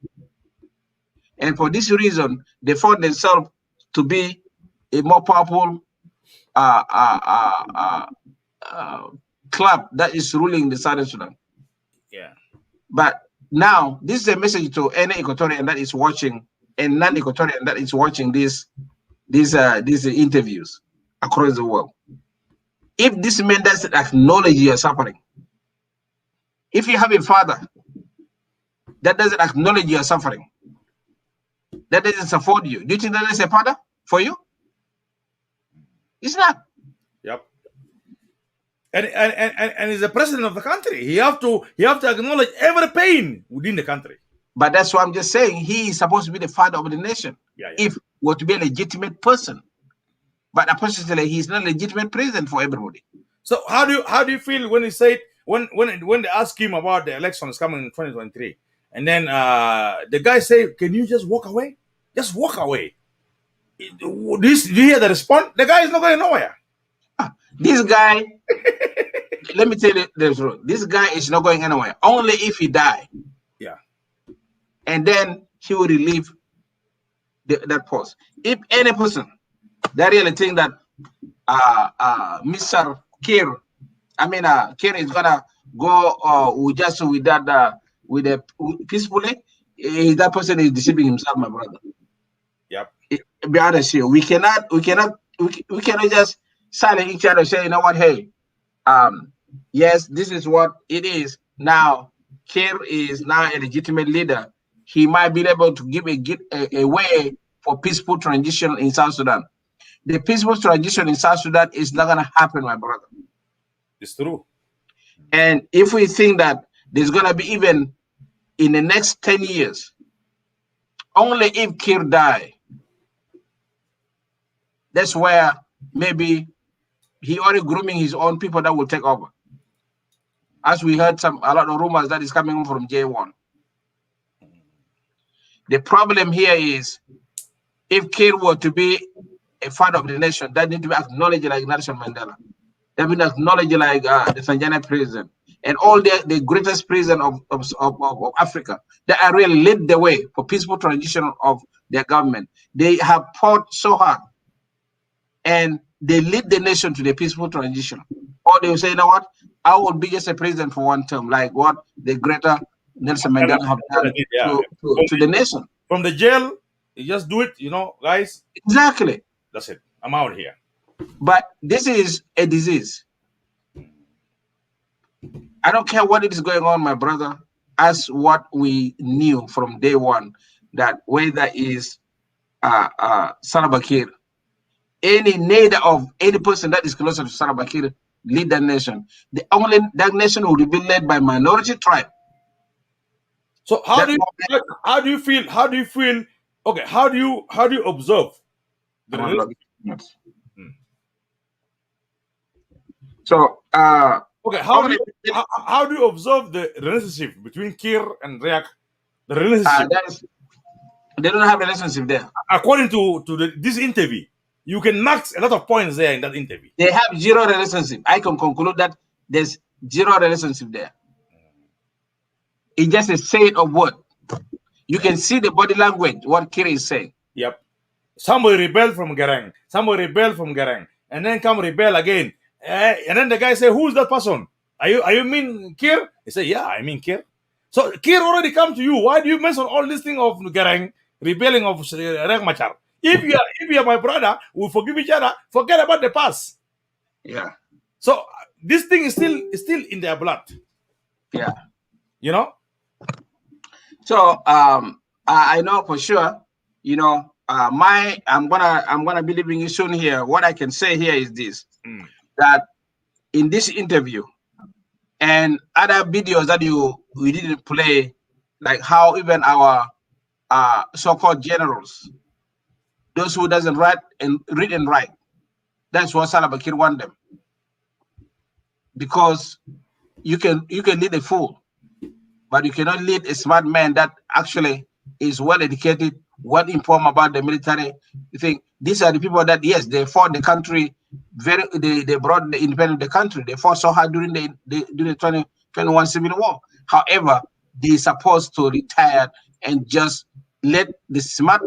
And for this reason, they found themselves to be a more powerful club that is ruling the Southern Sudan. Yeah. But now, this is a message to any Equatorian that is watching and non-Equatorian that is watching these interviews across the world. If this man doesn't acknowledge your suffering, if you have a father that doesn't acknowledge your suffering, that doesn't support you, do you think that is a father for you? It's not. Yep. And he's the president of the country. He have to acknowledge every pain within the country. But that's what I'm just saying. He is supposed to be the father of the nation. Yeah. If were to be a legitimate person. But unfortunately, he's not a legitimate president for everybody. So how do you feel when he said when they ask him about the elections coming in 2023, and then the guy say, "Can you just walk away? Just walk away." Do you hear the response? The guy is not going nowhere. This guy, let me tell you the truth. This guy is not going anywhere. Only if he die. Yeah. And then he will relieve that post. If any person that really think that Mr. Kiir, Kiir is gonna go peacefully, that person is deceiving himself, my brother. Yep. Be honest here. We cannot just silence each other, say, you know what, hey, yes, this is what it is. Now, Kiir is now a legitimate leader. He might be able to give a way for peaceful transition in South Sudan. The peaceful transition in South Sudan is not going to happen, my brother. It's true. And if we think that there's going to be, even in the next 10 years, Only if Kir die, that's where maybe he already grooming his own people that will take over. As we heard a lot of rumors that is coming from J1. The problem here is if Kir were to be a father of the nation, that need to be acknowledged like Nelson Mandela. That been acknowledged like the Tanzania prison and all the greatest prison of Africa that are really led the way for peaceful transition of their government. They have fought so hard and they lead the nation to the peaceful transition. Or they will say, you know what, I will be just a president for one term, like what the greater Nelson Mandela have done to the nation. From the jail, you just do it, guys. Exactly. That's it. I'm out here. But this is a disease. I don't care what is going on, my brother, as what we knew from day one, that whether is Salva Kiir, any leader of any person that is closer to Salva Kiir lead that nation. That nation will be led by minority tribe. So how do you feel? Okay, how do you observe the relationship? So okay, how do you observe the relationship between Kiir and Riek? The relationship. They don't have a relationship there. According to this interview, you can mark a lot of points there in that interview. They have zero relationship. I can conclude that there's zero relationship there. It's just a saying of word. You can see the body language, what Kiir is saying. Yep. Somebody rebelled from Garang. And then come rebel again. And then the guy say, who's that person? Are you mean Kiir? He say, yeah, I mean Kiir. So Kiir already come to you. Why do you mention all this thing of Garang, rebelling of Riek Machar? If you are my brother, we forgive each other. Forget about the past. Yeah. So this thing is still in their blood. Yeah. So I know for sure. I'm gonna be leaving you soon here. What I can say here is this: that in this interview and other videos that we didn't play, like how even our so-called generals, those who doesn't read and write, that's what Salva Kiir want them. Because you can lead a fool, but you cannot lead a smart man that actually is well educated, well informed about the military. You think these are the people that, yes, they fought the country they brought the independence of the country. They fought so hard during the 2021 civil war. However, they're supposed to retire and just let the smart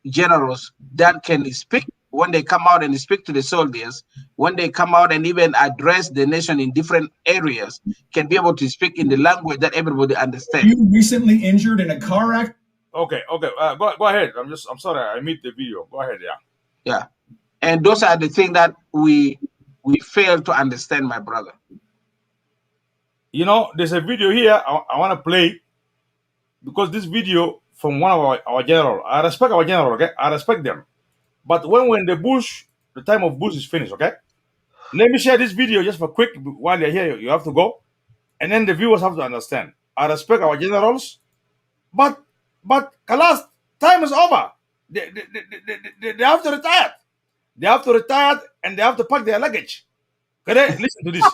generals that can speak when they come out and speak to the soldiers, when they come out and even address the nation in different areas, can be able to speak in the language that everybody understands. You recently injured in a car accident? Okay. Go ahead. I'm sorry. I missed the video. Go ahead. Yeah. And those are the things that we fail to understand, my brother. There's a video here I want to play, because this video from one of our general. I respect our general, okay? I respect them. But when the time of Bush is finished, okay? Let me share this video just for quick. While you're here, you have to go. And then the viewers have to understand. I respect our generals, but Kalas, time is over. They have to retire. They have to retire and they have to pack their luggage. Okay, listen to this.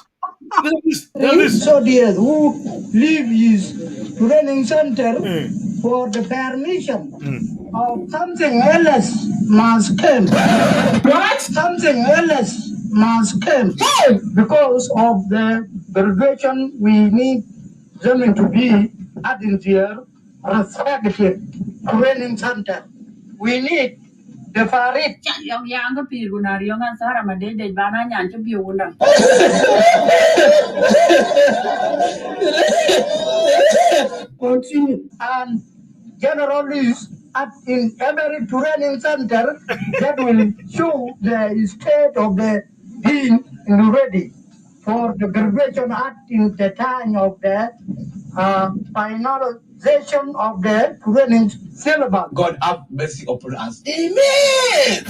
Listen to this. Soldiers who leave his training center for the permission of something else must come. What? Something else must come. Because of the graduation, we need them to be at their respective training center. We need the Farid. Continue. And generally in every training center that will show the state of the being ready for the graduation at in the time of the finalization of the training syllabus. God have mercy upon us. Amen.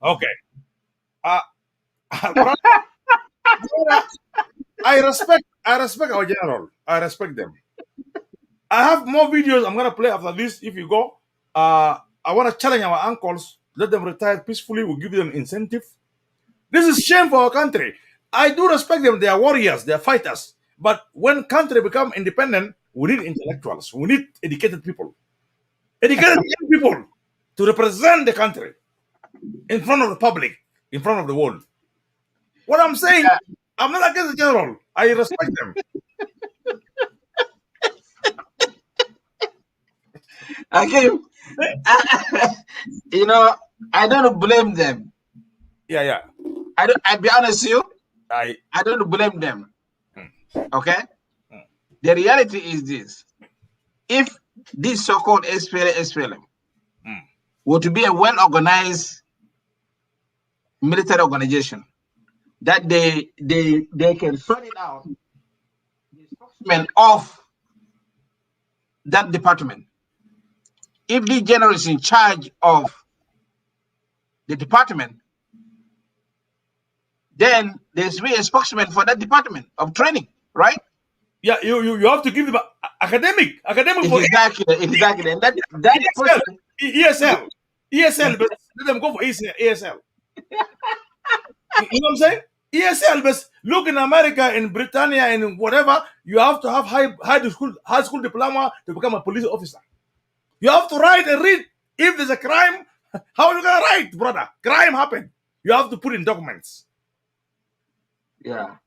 Okay. I respect our general. I respect them. I have more videos I'm gonna play after this. If you go, I want to challenge our uncles. Let them retire peacefully. We'll give them incentive. This is shame for our country. I do respect them. They are warriors. They are fighters. But when country become independent, we need intellectuals. We need educated people. Educated young people to represent the country in front of the public, in front of the world. What I'm saying, I'm not against the general. I respect them. Okay. You know, I don't blame them. Yeah. I'll be honest with you. I don't blame them. Okay? The reality is this. If this so-called SPLM were to be a well-organized military organization, that they can sort it out, the spokesman of that department, if the general is in charge of the department, then there's be a spokesman for that department of training, right? Yeah, you have to give them academic exactly, and that person, ESL, but let them go for ESL. You know what I'm saying? ESL, but look in America, in Britannia, and whatever, you have to have high school diploma to become a police officer. You have to write and read. If there's a crime, how are you gonna write, brother? Crime happened. You have to put in documents. Yeah.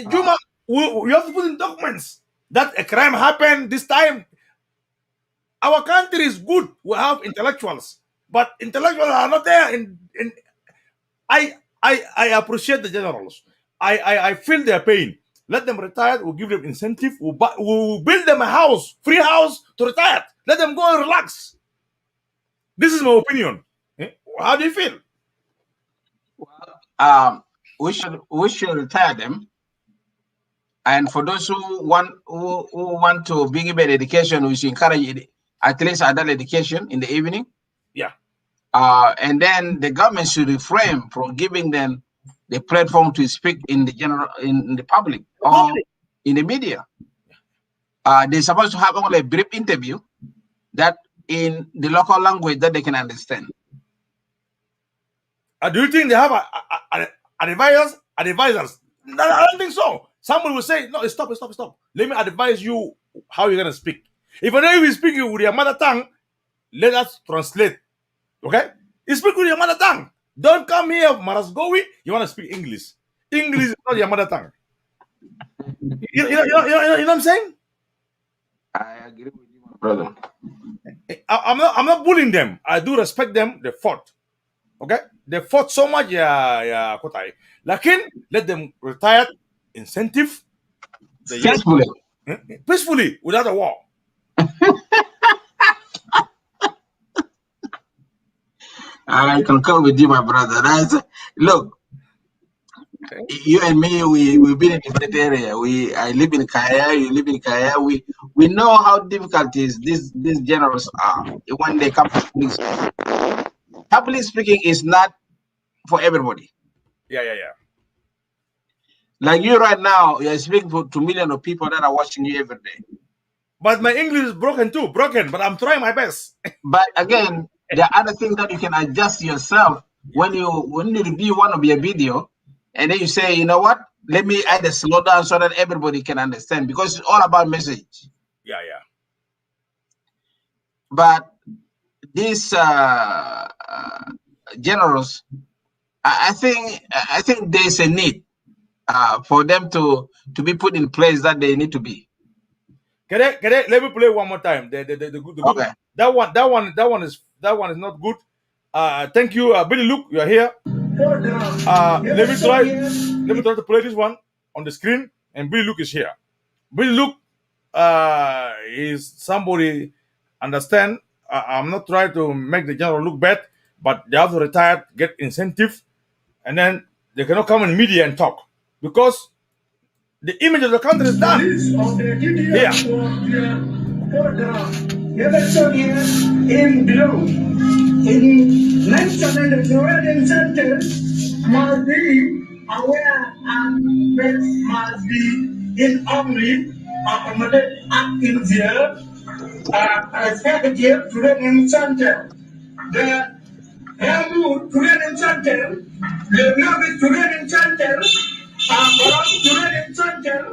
Juma, you have to put in documents that a crime happened this time. Our country is good. We have intellectuals, but intellectuals are not there. I appreciate the generals. I feel their pain. Let them retire. We'll give them incentive. We'll build them a house, free house to retire. Let them go and relax. This is my opinion. How do you feel? We should retire them. And for those who want to be given education, we should encourage at least adult education in the evening. Yeah. And then the government should refrain from giving them the platform to speak in the public or in the media. They're supposed to have only a brief interview that in the local language that they can understand. Do you think they have advisors? No, I don't think so. Someone will say, no, stop. Let me advise you how you're going to speak. If I know you speak with your mother tongue, let us translate. Okay? You speak with your mother tongue. Don't come here, Marasgowi. You want to speak English. English is not your mother tongue. You know what I'm saying? I agree with you, my brother. I'm not bullying them. I do respect them. They fought. Okay? They fought so much, yeah, Kotai. Lakin, let them retire. Incentive. Peacefully, without a war. I concur with you, my brother. Look, you and me, we've been in different area. I live in Kaya. You live in Kaya. We know how difficult these generals are when they come to police. Public speaking is not for everybody. Yeah. Like you right now, you're speaking to millions of people that are watching you every day. But my English is broken, but I'm trying my best. But again, there are other things that you can adjust yourself when you review one of your video, and then you say, you know what? Let me either slow down so that everybody can understand, because it's all about message. Yeah. But these generals, I think there's a need for them to be put in place that they need to be. Let me play one more time. The good. Okay. That one is not good. Thank you, Billy Luke. You are here. Let me try to play this one on the screen, and Billy Luke is here. Billy Luke is somebody. Understand? I'm not trying to make the general look bad, but they have to retire, get incentive, and then they cannot come in media and talk because the image of the country is done. Here. In blue, in national Equatorian Center, must be aware and must be in only accommodate acting there executive training center. The Bamboo Training Center, the Navi Training Center, Baram Training Center,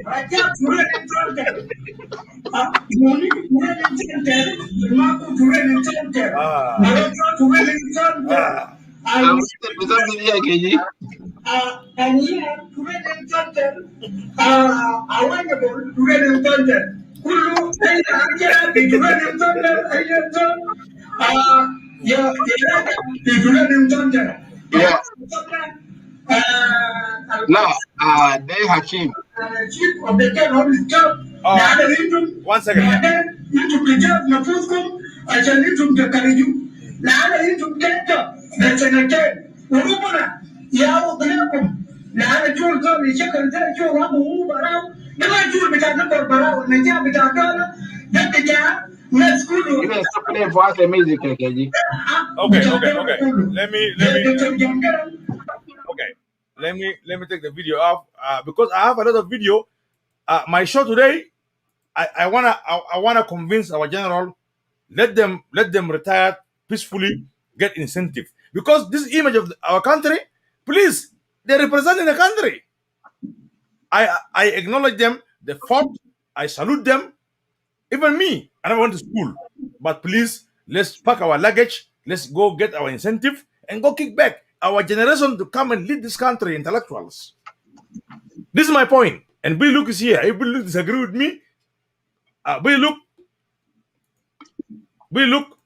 Rajab Training Center, Muni Training Center, Maku Training Center, Naraja Training Center, and Training Center, Awangable Training Center. Kulu aja di Training Center aja ya di Training Center. Yeah. No, they Hakim. Chief of the Ken of his job. 1 second. Into the job, Nafuskum, I shall need to the Kariju. Lana into Kenta, that's an attack. Urumana, Yao Ganakum. Lana Jul come, the second day, Joe Rabu, Barao. Never Jul with another Barao, Naja with a dollar. That the job, let's go. You know, stop playing for us the music, KG. Okay. Let me take the video off because I have another video. My show today, I wanna convince our general, let them retire peacefully, get incentive, because this image of our country, please, they're representing the country. I acknowledge them, they fought, I salute them. Even me, I never went to school, but please, let's pack our luggage, let's go get our incentive and go kick back our generation to come and lead this country, intellectuals. This is my point. And Bill Luke is here. If Bill Luke disagree with me, Bill Luke,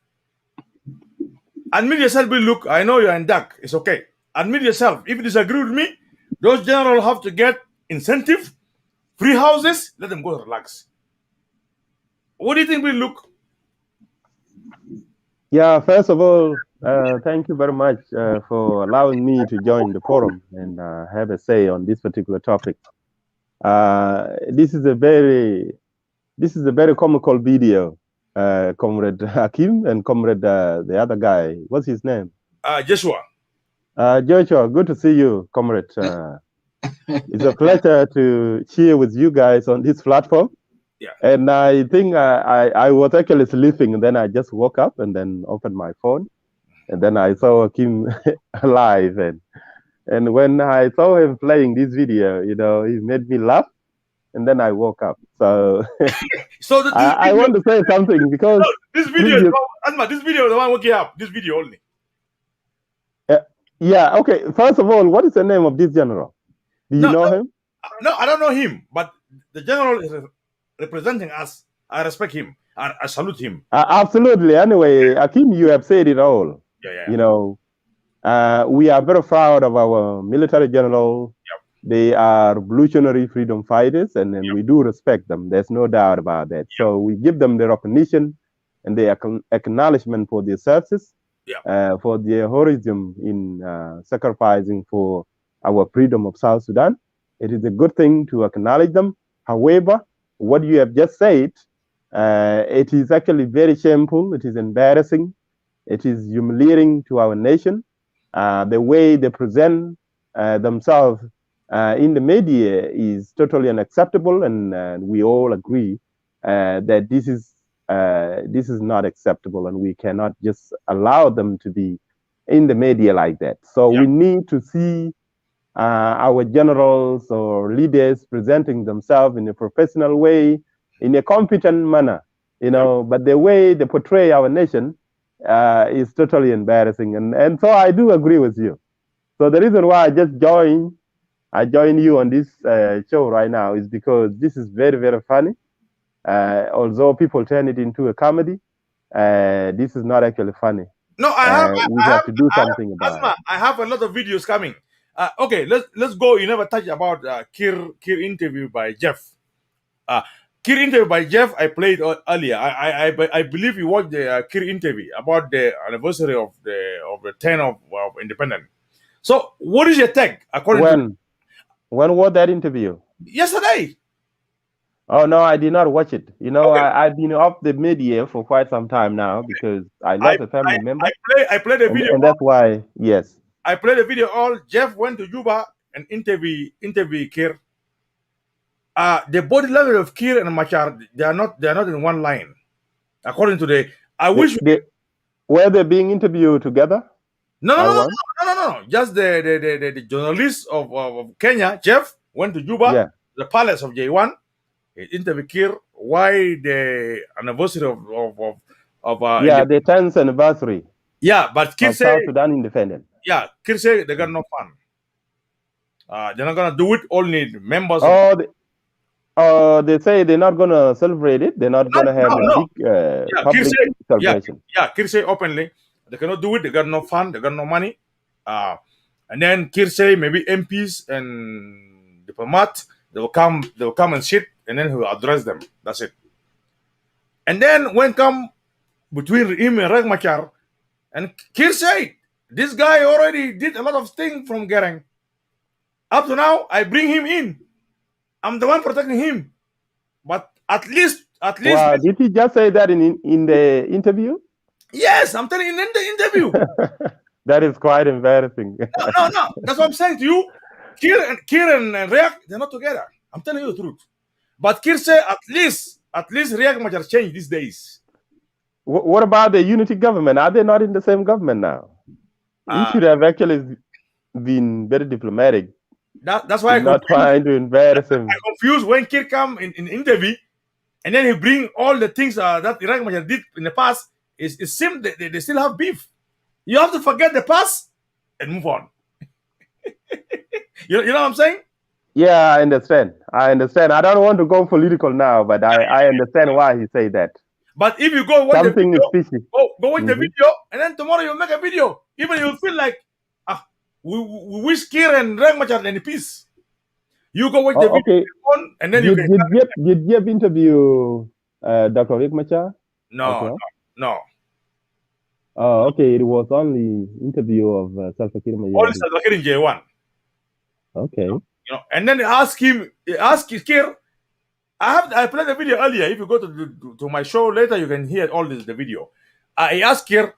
admit yourself, Bill Luke. I know you're in dark. It's okay. Admit yourself. If you disagree with me, those generals have to get incentive, free houses, let them go relax. What do you think, Bill Luke? Yeah, first of all, thank you very much for allowing me to join the forum and have a say on this particular topic. This is a very comical video, Comrade Hakim and Comrade the other guy. What's his name? Joshua. Joshua, good to see you, Comrade. It's a pleasure to share with you guys on this platform. Yeah. And I think I was actually sleeping, and then I just woke up and then opened my phone, and then I saw Kim live, and when I saw him playing this video, you know, he made me laugh, and then I woke up. So, I want to say something because this video, this video is the one waking up. This video only. Yeah. Okay. First of all, what is the name of this general? Do you know him? No, I don't know him, but the general is representing us. I respect him. I salute him. Absolutely. Anyway, Akim, you have said it all. Yeah. You know, we are very proud of our military general. Yep. They are revolutionary freedom fighters, and we do respect them. There's no doubt about that. Yep. So we give them the recognition and the acknowledgement for their services, for their heroism in sacrificing for our freedom of South Sudan. It is a good thing to acknowledge them. However, what you have just said, it is actually very shameful. It is embarrassing. It is humiliating to our nation. The way they present themselves in the media is totally unacceptable, and we all agree that this is not acceptable, and we cannot just allow them to be in the media like that. So we need to see our generals or leaders presenting themselves in a professional way, in a competent manner, you know. But the way they portray our nation is totally embarrassing, and so I do agree with you. So the reason why I joined you on this show right now is because this is very, very funny. Although people turn it into a comedy, this is not actually funny. No, we have to do something about it. I have a lot of videos coming. Okay, let's go. You never touched about Kiir interview by Jeff. Kiir interview by Jeff I played earlier. I believe you watched the Kiir interview about the anniversary of the 10th of independence. So what is your take according when was that interview? Yesterday. Oh no, I did not watch it. You know, okay. I've been off the media for quite some time now because I lost a family member. I played the video, and that's why. Yes, I played the video. All Jeff went to Juba and interview Kiir. the body language of Kiir and Machar, they are not in one line. According to the, were they being interviewed together? No. Just the journalist of Kenya, Jeff, went to Juba, the palace of J1. He interviewed Kiir why the anniversary of the 10th anniversary. Yeah, but Kiir South Sudan independent. Yeah, Kiir say they got no fun. They're not gonna do it. Only members. They say they're not gonna celebrate it. They're not gonna have a big public celebration. Kiir say openly they cannot do it. They got no fun. They got no money. And then Kiir say maybe MPs and diplomats they will come and sit, and then he will address them. That's it. And then when come between him and Riek Machar, and Kiir said this guy already did a lot of things from Gereng. Up to now, I bring him in. I'm the one protecting him. But at least. Wow, did he just say that in the interview? Yes, I'm telling you in the interview. That is quite embarrassing. No. That's what I'm saying to you. Kiir and Riek, they're not together. I'm telling you the truth. But Kiir say at least Riek Machar changed these days. What about the unity government? Are they not in the same government now? You should have actually been very diplomatic. That's why I'm not trying to embarrass him. I'm confused when Kiir come in interview, and then he bring all the things that Riek Machar did in the past. It seems that they still have beef. You have to forget the past and move on. You know what I'm saying? Yeah, I understand. I don't want to go political now, but I understand why he said that. But if you go watch something the video, is fishy. Go watch the video, and then tomorrow you'll make a video. Even you'll feel like, we wish Kiir and Riek Machar in peace. You go watch the video, and then Did Jeff interview Dr. Riek Machar? No. Oh, okay. It was only interview of Salva Kiir. Only Salva Kiir in J1. Okay. And then he asked Kiir. I played the video earlier. If you go to my show later, you can hear all the video. He asked Kiir,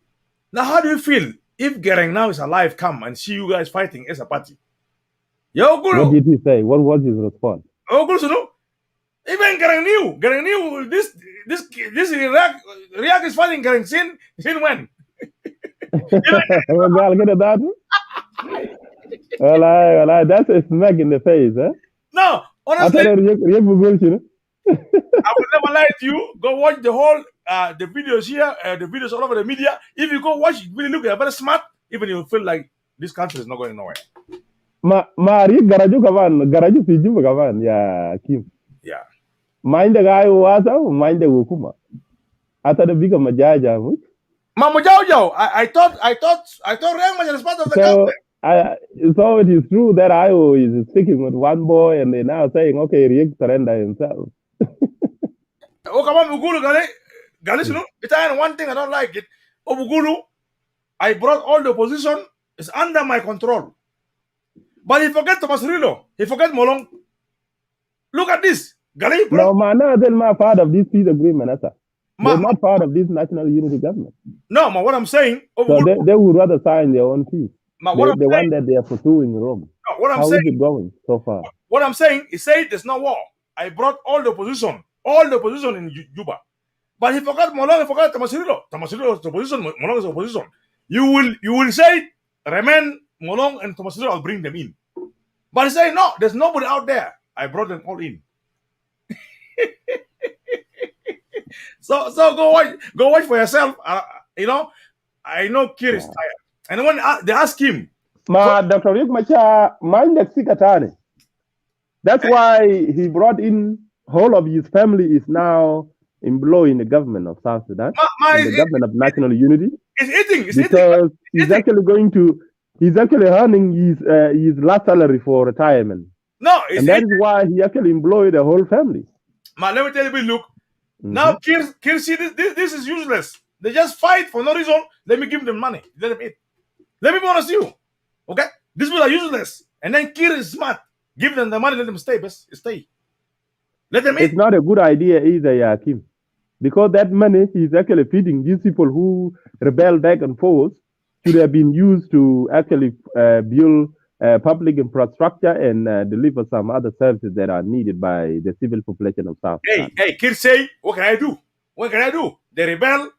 now how do you feel if Gereng now is alive, come and see you guys fighting as a party? What did he say? What was his response? Even Gereng knew this Riek is fighting Gereng since when? Well, that's a smack in the face, huh? No, honestly, I will never lie to you. Go watch the whole the videos here, the videos all over the media. If you go watch it, really look, you're very smart. Even you feel like this country is not going nowhere. Garaju Fiji kaman, yeah, Kim. Yeah. Mind the guy who was out, mind the Wukuma. After the bigger Majaja. Mamujajo, I thought Riek Machar is part of the government. So it is true that IO is sticking with one boy and they're now saying, okay, Riek surrender himself. One thing I don't like it. Obugulu, I brought all the opposition, it's under my control. But he forget Thomas Rilo, he forget Molong. Look at this. No, man, they're not part of this peace agreement, sir. They're not part of this national unity government. No, what I'm saying, so they would rather sign their own peace. The one that they are pursuing in Rome. No, How is it going so far? What I'm saying is, there's no war. I brought all the opposition in Juba. But he forgot Molong, he forgot Tamasirilo. Tamasirilo is opposition, Molong is opposition. You will say, remain Molong and Tamasirilo, I'll bring them in. But he say, no, there's nobody out there. I brought them all in. So go watch for yourself. I know Kiir is tired. And when they ask him, Dr. Riek Machar, mind the Sikatane. That's why he brought in whole of his family is now employed in the government of South Sudan, in the government of national unity. He's actually earning his last salary for retirement. No, and that is why he actually employed the whole family. Let me tell you, look. Now Kiir see this is useless. They just fight for no reason. Let me give them money. Let them eat. Let me be honest with you. Okay? These people are useless. And then Kiir is smart. Give them the money, let them stay. Stay. Let them eat. It's not a good idea either, Yakim. Because that money is actually feeding these people who rebel back and forth should have been used to actually build public infrastructure and deliver some other services that are needed by the civil population of South Sudan. Hey, Kir say, what can I do? What can I do? They rebel.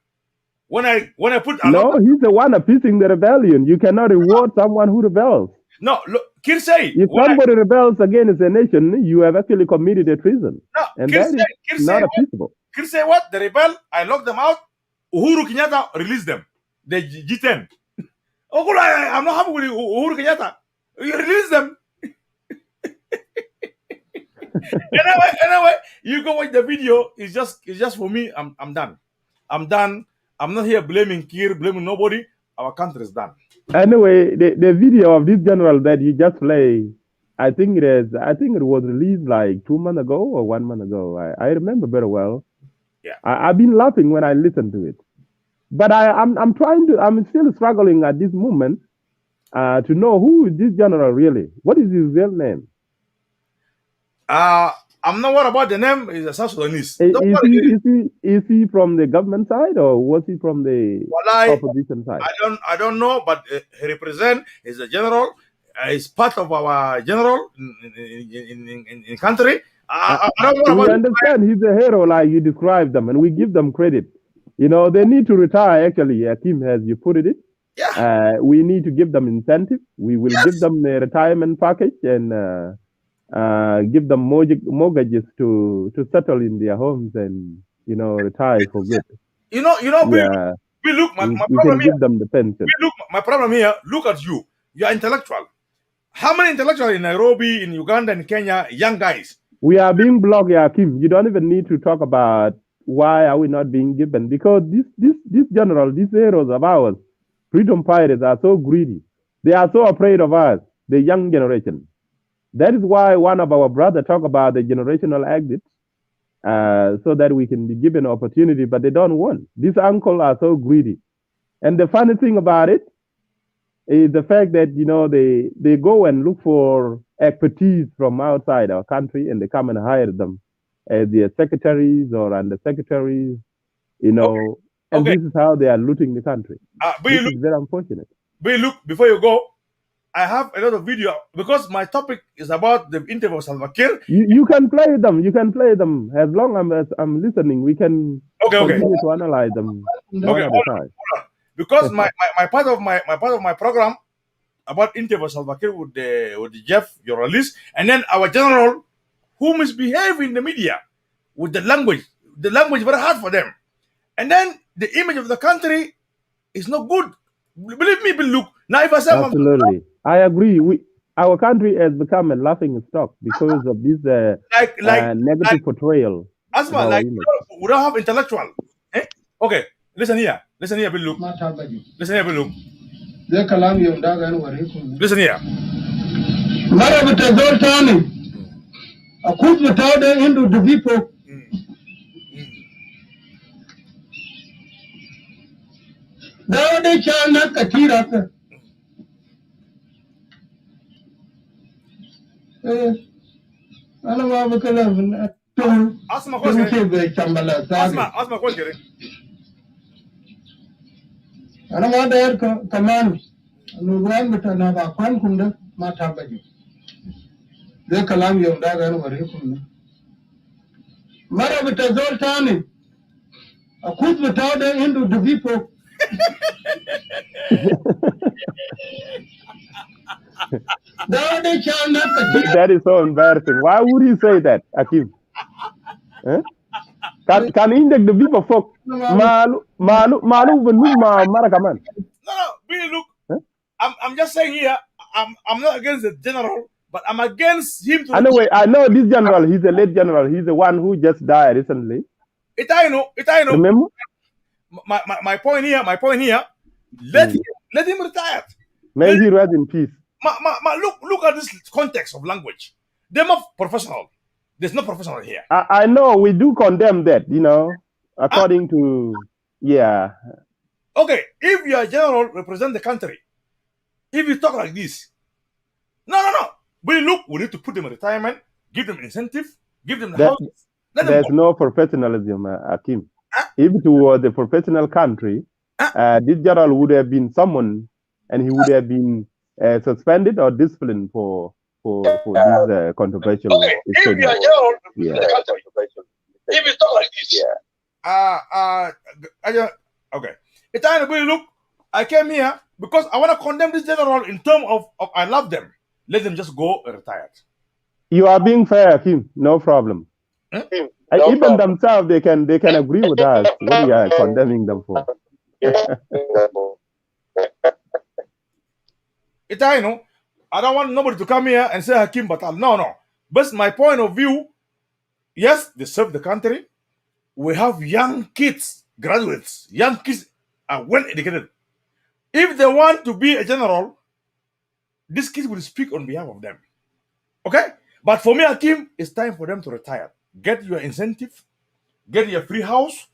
When I put no, he's the one appeasing the rebellion. You cannot reward someone who rebels. No, look, Kir say, if somebody rebels against a nation, you have actually committed a treason. No, and Kir that say, is not appeasable. Kir say what? The rebel, I locked them out. Uhuru Kenyatta released them. The G10. I'm not happy with Uhuru Kenyatta. You release them. anyway, you go watch the video. It's just for me. I'm done. I'm done. I'm not here blaming Kir, blaming nobody. Our country is done. Anyway, the video of this general that you just played, I think it was released like 2 months ago or 1 month ago. I remember very well. Yeah. I've been laughing when I listened to it. But I'm still struggling at this moment to know who is this general really. What is his real name? I'm not worried about the name. He's a South Sudanese. Is he from the government side or was he from the opposition side? I don't know, but he represents. He's a general. He's part of our general in country. I don't know about. We understand he's a hero, like you described them, and we give them credit. You know, they need to retire. Actually, Akim, as you put it. Yeah. We need to give them incentive. We will give them a retirement package and. Give them mortgages to settle in their homes and retire for good. We look. My we problem can give them the pension. My problem here. Look at you. You are intellectual. How many intellectuals in Nairobi, in Uganda, in Kenya, young guys? We are being blocked, Akim. You don't even need to talk about why are we not being given, because this general, these heroes of ours, freedom fighters, are so greedy. They are so afraid of us, the young generation. That is why one of our brothers talk about the generational exit, so that we can be given opportunity, but they don't want. These uncles are so greedy. And the funny thing about it is the fact that, they go and look for expertise from outside our country and they come and hire them as their secretaries or undersecretaries, and this is how they are looting the country. This is very unfortunate. But look, before you go, I have another video because my topic is about the interview of Salva Kiir. You can play them. You can play them as long as I'm listening. We can continue to analyze them one at a time. Because my part of my program about interview of Salva Kiir with the Jeff, your release, and then our general who misbehave in the media with the language very hard for them, and then the image of the country is not good. Believe me, look now. If I say absolutely. I agree. Our country has become a laughing stock because of this negative portrayal. Asma, we don't have intellectual. Okay, listen here, Bill Luke. Listen here, Bill Luke. Listen here. Into the people. They cannot katira. Asma question. Ana ma da kaman nuwan mutana ba kwan kunda mata baje. Zai kalam yau da ga wari kunna. Mara bita zoltani. Akut bita da into the people. That is so embarrassing. Why would he say that, Akim? Can he index the people folk? Malu marakaman. No, Billy, look. Huh? I'm just saying here. I'm not against the general, but I'm against him. Anyway, I know this general. He's a late general. He's the one who just died recently. It I know. Remember? My point here. Let him retire. May he rest in peace. Look at this context of language. They're not professional. There's no professional here. I know we do condemn that, according to Okay, if you are general, represent the country. If you talk like this, no. We need to put them in retirement, give them incentive, give them the house. There's no professionalism, Akim. If it was a professional country, this general would have been summoned and he would have been suspended or disciplined for this controversial statement. If it's not like this, okay. It's time to look. I came here because I want to condemn this general in terms of I love them. Let them just go retired. You are being fair, Kim. No problem. Even themselves, they can agree with us. What we are condemning them for. It's I know. I don't want nobody to come here and say Hakim Batal. No. But my point of view, yes, they serve the country. We have young kids, graduates. Young kids are well educated. If they want to be a general, these kids will speak on behalf of them. Okay? But for me, Hakim, it's time for them to retire. Get your incentive, get your free house,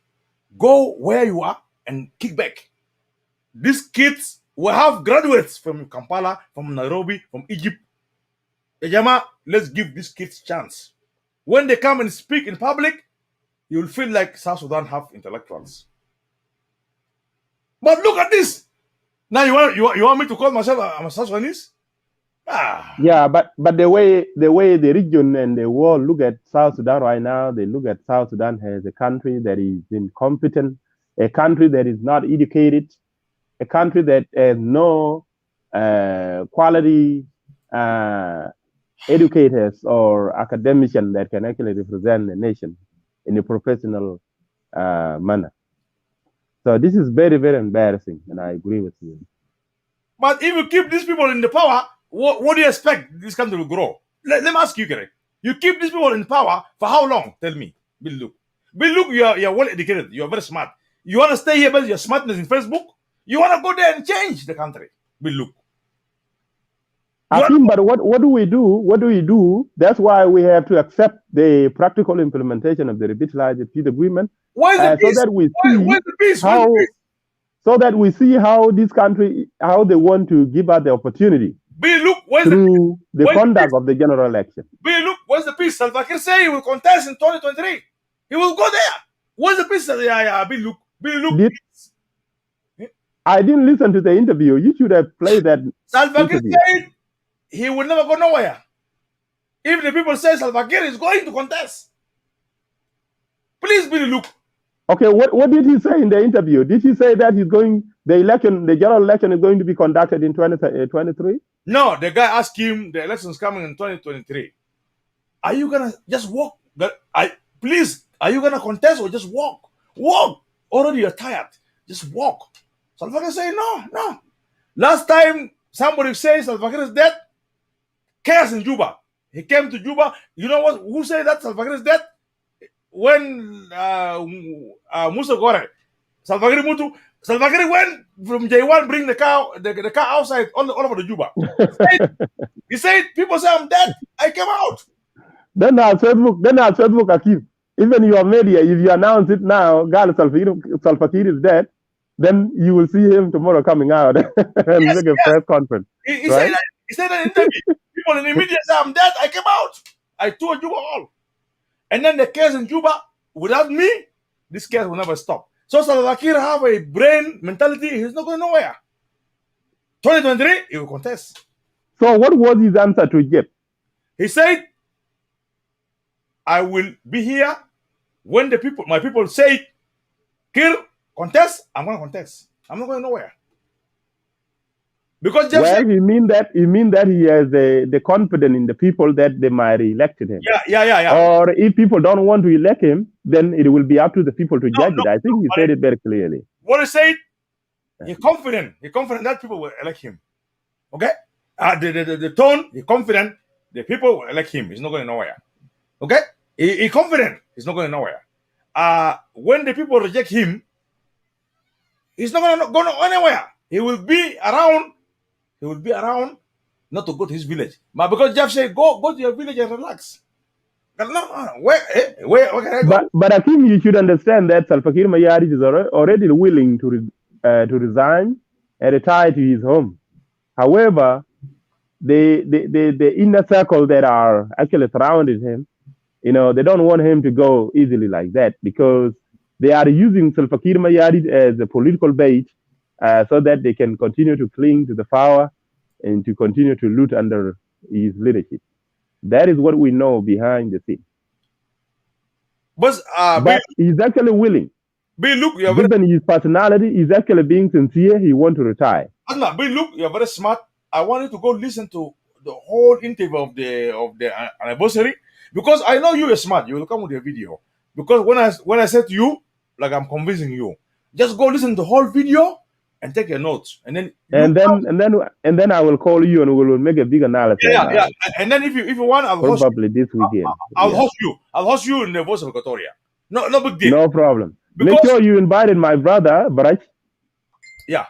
go where you are and kick back. These kids will have graduates from Kampala, from Nairobi, from Egypt. Ejama, let's give these kids a chance. When they come and speak in public, you'll feel like South Sudan have intellectuals. But look at this. Now you want me to call myself a South Sudanese? Yeah, but the way the region and the world look at South Sudan right now, they look at South Sudan as a country that is incompetent, a country that is not educated, a country that has no quality educators or academicians that can actually represent the nation in a professional manner. So this is very, very embarrassing, and I agree with you. But if you keep these people in the power, what do you expect this country to grow? Let me ask you, Kerry. You keep these people in power for how long? Tell me. Bill Luke, you are well educated. You are very smart. You want to stay here because your smartness in Facebook? You want to go there and change the country? Bill Luke. I think, but what do we do? What do we do? That's why we have to accept the practical implementation of the revitalized peace agreement. Why is the peace? So that we see so that we see how this country, how they want to give us the opportunity through the conduct of the general election. Look, where's the peace? Salva Kiir say he will contest in 2023. He will go there. Where's the peace? Look. I didn't listen to the interview. You should have played that. Salva Kiir said he will never go nowhere. If the people say Salva Kiir is going to contest, please, look. Okay, what did he say in the interview? Did he say that the general election is going to be conducted in 2023? No, the guy asked him, the election is coming in 2023. Are you gonna just walk? Please, are you gonna contest or just walk? Walk. Already you're tired. Just walk. Salva Kiir say no. Last time somebody says Salva Kiir is dead, chaos in Juba. He came to Juba. You know what? Who said that Salva Kiir is dead? When Musa Gore, Salva Kiir went from J1, bring the car outside all over the Juba. He said, people say I'm dead. I came out. Then our Facebook, Akeem. Even your media, if you announce it now, Salva Kiir is dead, then you will see him tomorrow coming out and make a press conference. He said that in interview. People in the media say I'm dead. I came out. I toured Juba all. And then the case in Juba, without me, this case will never stop. So Salva Kiir have a brain mentality. He's not going nowhere. 2023, he will contest. So what was his answer to Jeff? He said, I will be here when my people say, Kiir, contest, I'm going to contest. I'm not going nowhere. Because Jeff said, he mean that he has the confidence in the people that they might elect him. Yeah. Or if people don't want to elect him, then it will be up to the people to judge it. I think he said it very clearly. What he said, he's confident. He's confident that people will elect him. Okay? The tone, he's confident the people will elect him. He's not going nowhere. Okay? He's confident he's not going nowhere. When the people reject him, he's not going to go anywhere. He will be around. He will be around, not to go to his village. But because Jeff said, go to your village and relax. Where can I go? But I think you should understand that Salva Kiir Mayardit is already willing to resign and retire to his home. However, the inner circle that are actually surrounding him, they don't want him to go easily like that because they are using Salva Kiir Mayardit as a political bait so that they can continue to cling to the power and to continue to loot under his leadership. That is what we know behind the scene. But he's actually willing. Look, given his personality, he's actually being sincere. He wants to retire. Look, you're very smart. I want you to go listen to the whole interview of the anniversary, because I know you are smart. You will come with a video. Because when I said to you, like I'm convincing you, just go listen to the whole video and take your notes, and then I will call you and we will make a big analysis. Yeah. And then if you want, I'll probably this weekend. I'll host you. I'll host you in the Voice of Equatoria. No big deal. No problem. Make sure you invited my brother, Barach. Yeah.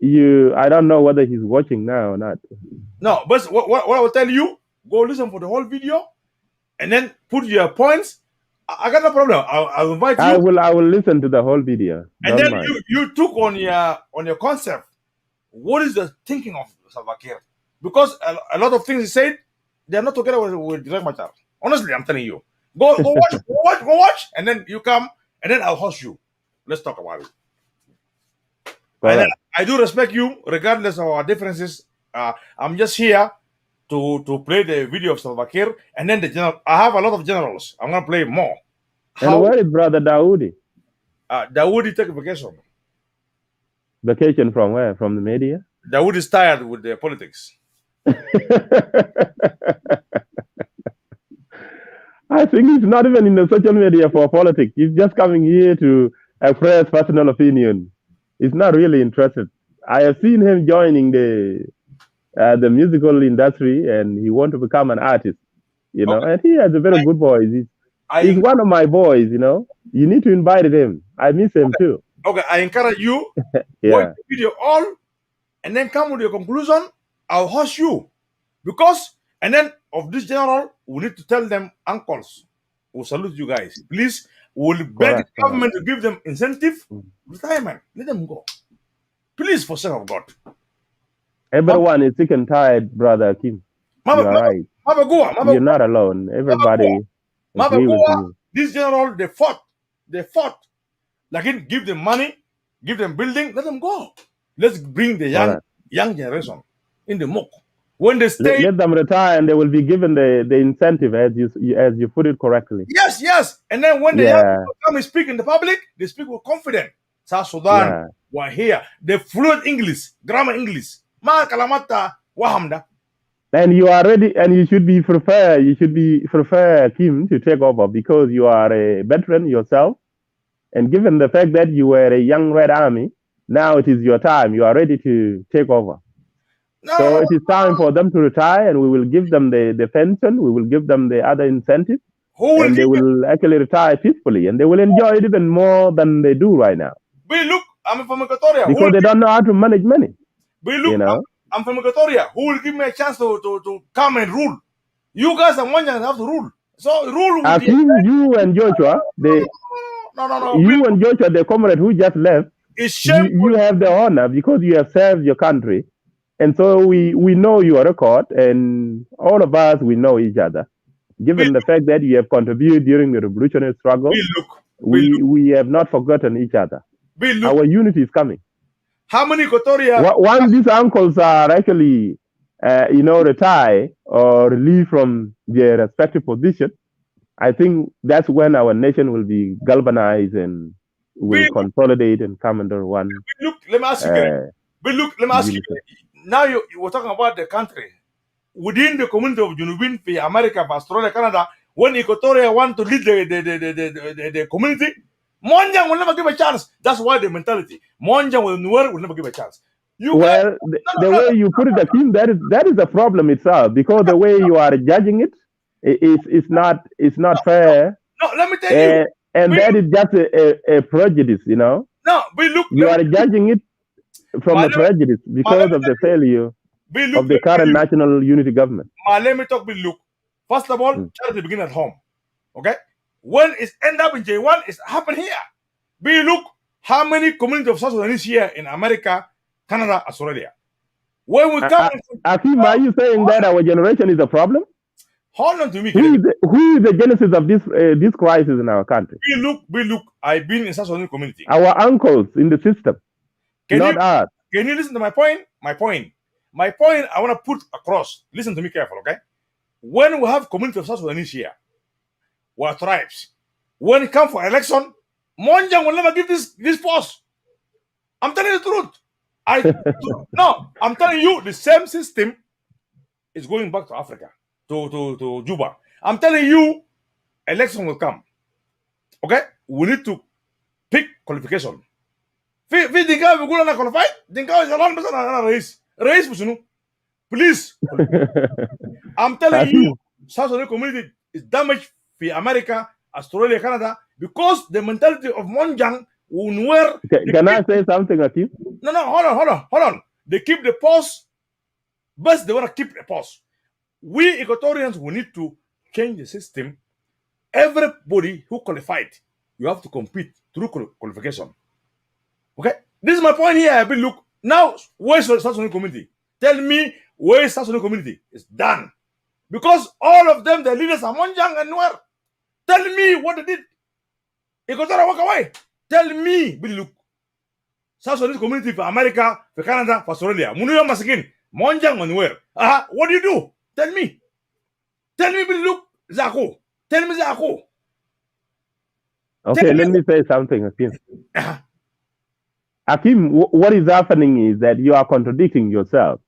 I don't know whether he's watching now or not. No, but what I will tell you, go listen for the whole video, and then put your points. I got no problem. I'll invite you. I will listen to the whole video. And then you took on your concept. What is the thinking of Salva Kiir? Because a lot of things he said, they are not together with Direct Matar. Honestly, I'm telling you. Go watch, and then you come, and then I'll host you. Let's talk about it. And I do respect you, regardless of our differences. I'm just here to play the video of Salva Kiir, and then the general. I have a lot of generals. I'm gonna play more. And where is Brother Dawoodi? Dawoodi take a vacation. Vacation from where? From the media? Dawoodi is tired with the politics. I think he's not even in the social media for politics. He's just coming here to express personal opinion. He's not really interested. I have seen him joining the musical industry, and he wants to become an artist, and he has a very good voice. He's one of my boys, You need to invite him. I miss him too. Okay, I encourage you. Watch the video all, and then come with your conclusion. I'll host you. And then of this general, we need to tell them, uncles, we'll salute you guys. Please, we'll beg the government to give them incentive, retirement. Let them go. Please, for sake of God. Everyone is sick and tired, Brother Kim. You're right. You're not alone. Everybody agree with you. This general, they fought. Like, give them money, give them building, let them go. Let's bring the young generation in the muck. When they stay, let them retire, and they will be given the incentive, as you put it correctly. Yes. And then when the young people come and speak in the public, they speak with confidence. South Sudan, we're here. They fluent English, grammar English. Ma kalamata wahamda. And you are ready, and you should be prefer Kim to take over, because you are a veteran yourself. And given the fact that you were a young Red Army, now it is your time. You are ready to take over. So it is time for them to retire, and we will give them the pension. We will give them the other incentive, and they will actually retire peacefully, and they will enjoy it even more than they do right now. But look, I'm from Equatoria. Because they don't know how to manage money. But look, I'm from Equatoria. Who will give me a chance to come and rule? You guys are one and have to rule. So rule. I think you and Joshua, No. You and Joshua, the comrade who just left, you have the honor because you have served your country. And so we know your record, and all of us, we know each other. Given the fact that you have contributed during the revolutionary struggle, we have not forgotten each other. Our unity is coming. How many Equatoria? Once these uncles are actually, retire or leave from their respective position, I think that's when our nation will be galvanized and will consolidate and come under one. Let me ask you. Now you were talking about the country. Within the community of Junubeen, America, Australia, Canada, when Equatoria want to lead the community, Monjang will never give a chance. That's why the mentality. Monjang will never give a chance. The way you put it, Akim, that is a problem itself, because the way you are judging it is not fair. No, let me tell you. And that is just a prejudice, No, but look. You are judging it from a prejudice because of the failure of the current national unity government. Let me talk with Luke. First of all, charity begin at home. Okay? When it end up in J1, it's happened here. But look, how many communities of South Sudanese here in America, Canada, Australia? When we come... Akim, are you saying that our generation is a problem? Hold on to me. Who is the genesis of this crisis in our country? Look. I've been in South Sudanese community. Our uncles in the system. Not us. Can you listen to my point? My point. My point I want to put across, listen to me careful, okay? When we have community of South Sudanese here, we are tribes. When it comes for election, Monjang will never give this post. I'm telling you the truth. No, I'm telling you, the same system is going back to Africa, to Juba. I'm telling you, election will come. Okay? We need to pick qualification. Fi Dinka we go na qualified. Dinka is a long race pusunu. Please. I'm telling you, South Sudan community is damaged for America, Australia, Canada, because the mentality of Monjang where can I say something, Akim? No, hold on. They keep the post, but they want to keep the post. We Equatorians, we need to change the system. Everybody who qualified, you have to compete through qualification. Okay? This is my point here. I've been look now. Where's the South Sudan community? Tell me where is South Sudan community? It's done. Because all of them, the leaders are Monjang and Nuer. Tell me what they did. Equatorial walk away. Tell me, Bill look. South Sudanese community for America, for Canada, for Australia. Munuya Masakin, Monjang and Nuer. What do you do? Tell me. Tell me, Bill look, Zako. Tell me, Zako. Okay, let me say something, Akim. Akim, what is happening is that you are contradicting yourself.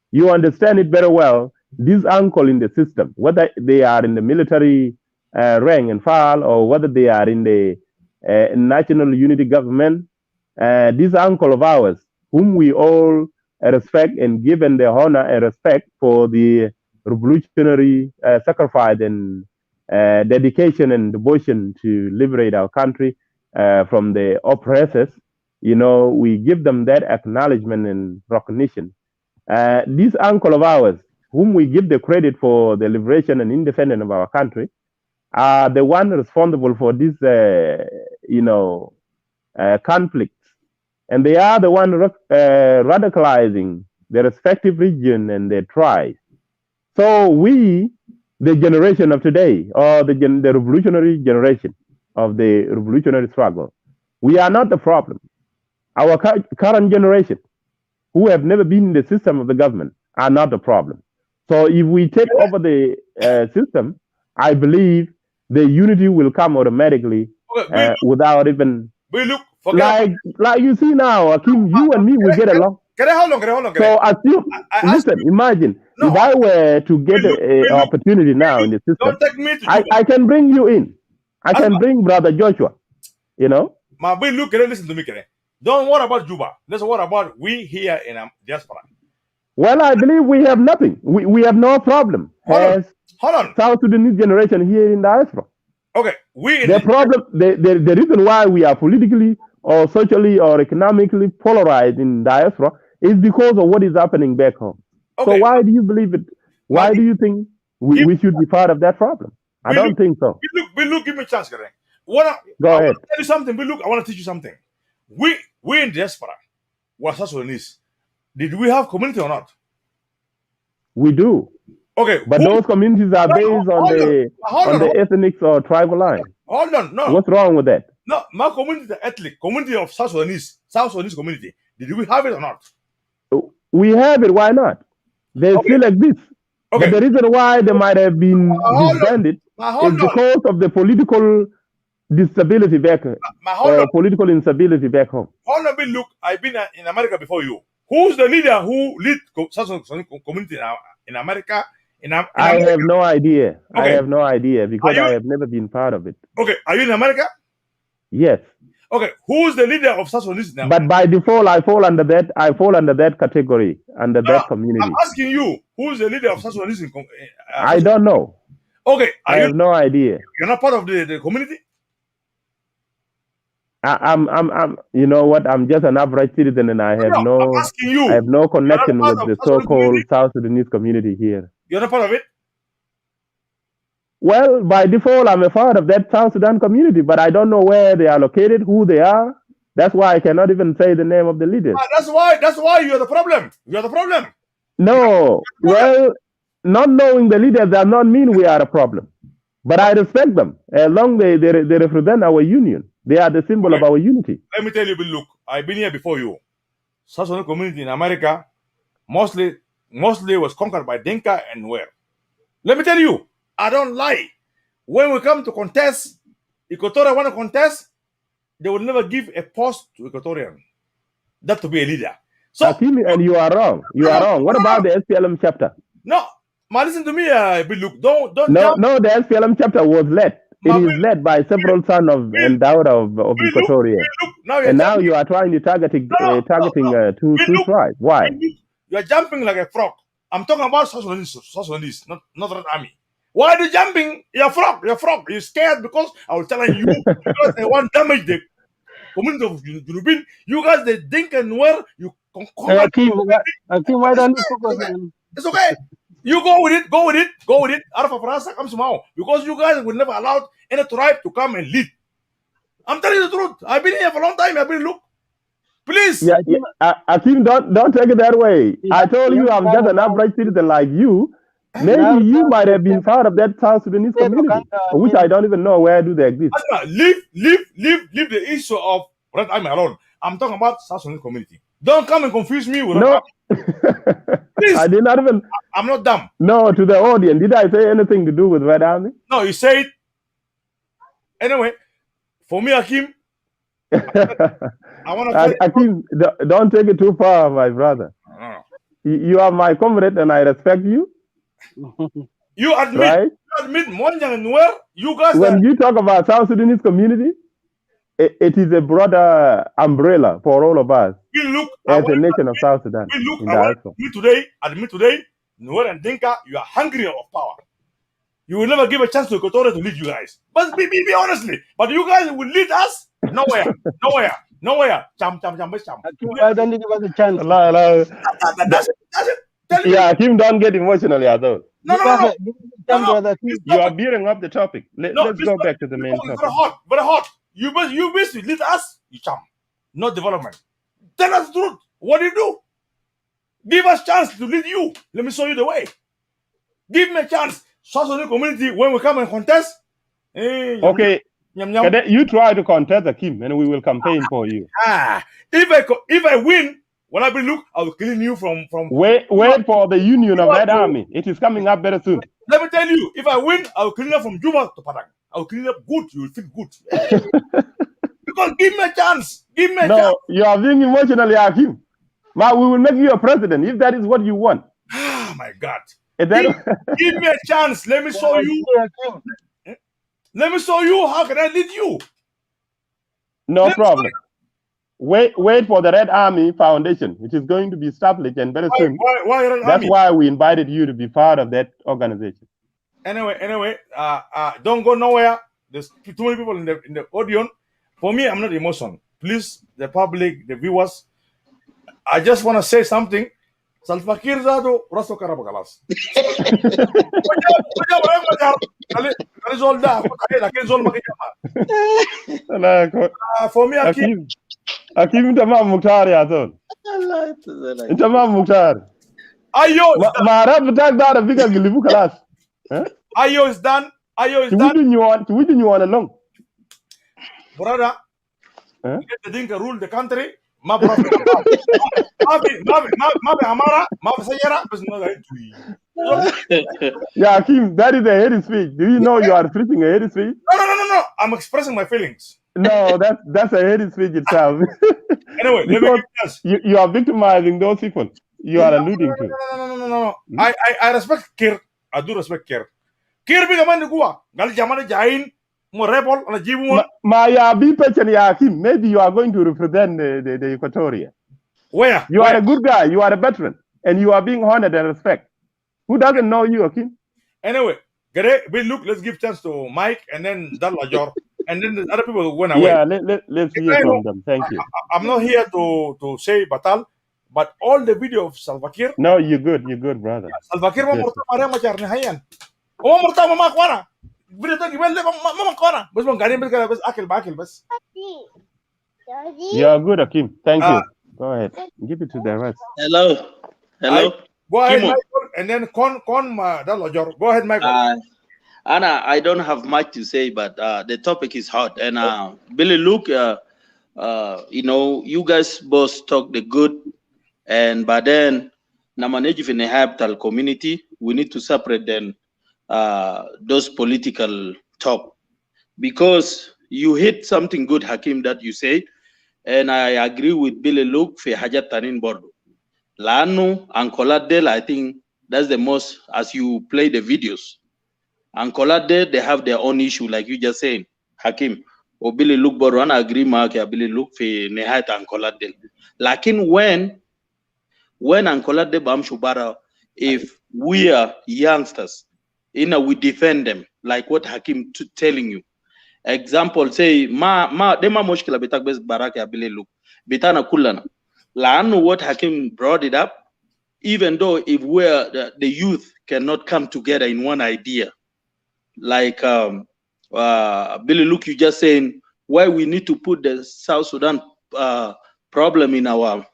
You understand it very well. This uncle in the system, whether they are in the military rank and file or whether they are in the national unity government, this uncle of ours, whom we all respect and given the honor and respect for the revolutionary sacrifice and dedication and devotion to liberate our country from the oppressors, you know, we give them that acknowledgement and recognition. This uncle of ours, whom we give the credit for the liberation and independence of our country, are the one responsible for this, conflicts. And they are the one radicalizing the respective region and their tribes. So we, the generation of today, or the revolutionary generation of the revolutionary struggle, we are not the problem. Our current generation, who have never been in the system of the government, are not the problem. So if we take over the system, I believe the unity will come automatically without even like you see now, Akim, you and me will get along. Hold on. So listen, imagine if I were to get an opportunity now in the system, don't take me to I can bring you in. I can bring Brother Joshua, you know. Listen to me, don't worry about Juba. Let's worry about we here in diaspora. Well, I believe we have nothing. We have no problem. Hold on. South Sudanese generation here in diaspora. Okay, the reason why we are politically or socially or economically polarized in diaspora is because of what is happening back home. Okay. So why do you believe it? Why do you think we should be part of that problem? I don't think so. Give me a chance, Go ahead. I want to tell you something. I want to teach you something. We in diaspora, we are South Sudanese. Did we have community or not? We do. Okay. But those communities are based on the ethnic or tribal line. Hold on. No. What's wrong with that? No, my community, the ethnic community of South Sudanese community. Did we have it or not? We have it. Why not? They still exist. Okay. But the reason why they might have been disbanded is because of the political instability back home, political instability back home. Hold on, look, I've been in America before you. Who's the leader who lead South Sudan community in America? I have no idea. Okay. I have no idea because I have never been part of it. Okay, are you in America? Yes. Okay, who's the leader of South Sudanese now? But by default, I fall under that category, under that community. I'm asking you, who's the leader of South Sudanese? I don't know. Okay, I have no idea. You're not part of the community? I'm you know what, I'm just an average citizen and I have no connection with the so-called South Sudanese community here. You're not part of it? Well, by default, I'm a part of that South Sudan community, but I don't know where they are located, who they are. That's why I cannot even say the name of the leaders. That's why you're the problem. You're the problem. No, well, not knowing the leaders does not mean we are a problem. But I respect them. As long they represent our union. They are the symbol of our unity. Let me tell you, look, I've been here before you. South Sudan community in America, mostly mostly was conquered by Dinka and Nuer. Let me tell you, I don't lie. When we come to contest, Equatorial want to contest, they will never give a post to Equatorian. That to be a leader. So, and you are wrong. You are wrong. What about the SPLM chapter? No, listen to me, Biluk. Don't no, no, the SPLM chapter was led. It is led by several sons of and daughter of Equatoria. And now you are trying to targeting two tribes. Why? You are jumping like a frog. I'm talking about South Sudanese, not Red Army. Why are you jumping? You're frog. You're scared because I was telling you because they want to damage the community of Junubeen. You guys, they think and where you Akim, why don't you focus on? It's okay. You go with it. Alpha Prasa comes tomorrow because you guys will never allow any tribe to come and lead. I'm telling you the truth. I've been here for a long time. Look. Please. Yeah, Akim, don't take it that way. I told you I'm just an average citizen like you. Maybe you might have been part of that South Sudanese community, which I don't even know where do they exist. Leave the issue of Red Army alone. I'm talking about South Sudanese community. Don't come and confuse me with no. Please. I did not even. I'm not dumb. No, to the audience, did I say anything to do with Red Army? No, you said. Anyway, for me, Akim, I want to. Akim, don't take it too far, my brother. No. You are my comrade, and I respect you. You admit, right? Monjang and Nuer, you guys. When you talk about South Sudanese community, it is a broader umbrella for all of us as a nation of South Sudan. Admit today, Nuer and Dinka, you are hungry of power. You will never give a chance to Equatorial to lead you guys. But be honestly, but you guys will lead us nowhere. Cham. Why don't you give us a chance? That's it. Yeah, Kim, don't get emotional, Yadol. No. You are beating up the topic. Let's go back to the main topic. Very hot. You basically lead us, you cham. Not development. Tell us the truth. What do you do? Give us chance to lead you. Let me show you the way. Give me a chance. South Sudan community, when we come and contest. Okay. You try to contest Akim, and we will campaign for you. If I win, when I look, I will clean you from. Wait for the union of that army. It is coming up very soon. Let me tell you, if I win, I will clean up from Juba to Padang. I will clean up good. You will feel good. Because give me a chance. No, you are being emotionally Akim. We will make you a president if that is what you want. Oh my God. Give me a chance. Let me show you. Let me show you how can I lead you. No problem. Wait for the Red Army Foundation, which is going to be established and very soon. Why Red That's Army? why we invited you to be part of that organization. Anyway, don't go nowhere. There's too many people in the audience. For me, I'm not emotional. Please, the public, the viewers, I just want to say something. Salva Kiir zado raso karaba galas. For me, Akim tamam Mukhtar ya zon. Tamam Mukhtar. Ayo. Mara butak da bigger gilibu kalas. Ayo is done. We do you want along? Brother, get the Dinka rule the country. Yeah, Akim, that is a heady speech. Do you know you are preaching a heady speech? No. I'm expressing my feelings. No, that's a heady speech itself. Anyway, let me you are victimizing those people you are alluding to. No. I respect Kiir. I do respect Kiir. Kiir be the man who gal jamana jain. Be patient, Akim. Maybe you are going to represent the Equatoria. Where? You are a good guy. You are a veteran. And you are being honored and respected. Who doesn't know you, Akim? Anyway, look, let's give chance to Mike and then Dalajor. And then the other people went away. Yeah, let's hear from them. Thank you. I'm not here to say Batal, but all the video of Salva Kiir. No, you're good, brother. Salva Kiir you're good, Akim. Thank you. Go ahead. Give it to the rest. Hello. Go ahead, Michael, and then Go ahead, Michael. Anna, I don't have much to say, but the topic is hot. And Billy Luke, you guys both talk the good, but then manage in a community, we need to separate then those political talk. Because you hit something good, Hakim, that you said, and I agree with Billy Luke for Hajat Tanin Bordo. Lanu and Coladel, I think that's the most, as you play the videos. And Coladel, they have their own issue, like you just saying, Hakim. Or Billy Luke Bordo, and I agree, Mark, Billy Luke for Nehat and Coladel. Lakin when Ankoladel Bam Shubara, if we are youngsters, we defend them, like what Hakim telling you. Example, say, dema moshkila betak bes baraka abile look. Betana kulana. Laanu what Hakim brought it up, even though if the youth cannot come together in one idea. Like Billy Luke, you just saying why we need to put the South Sudan problem in our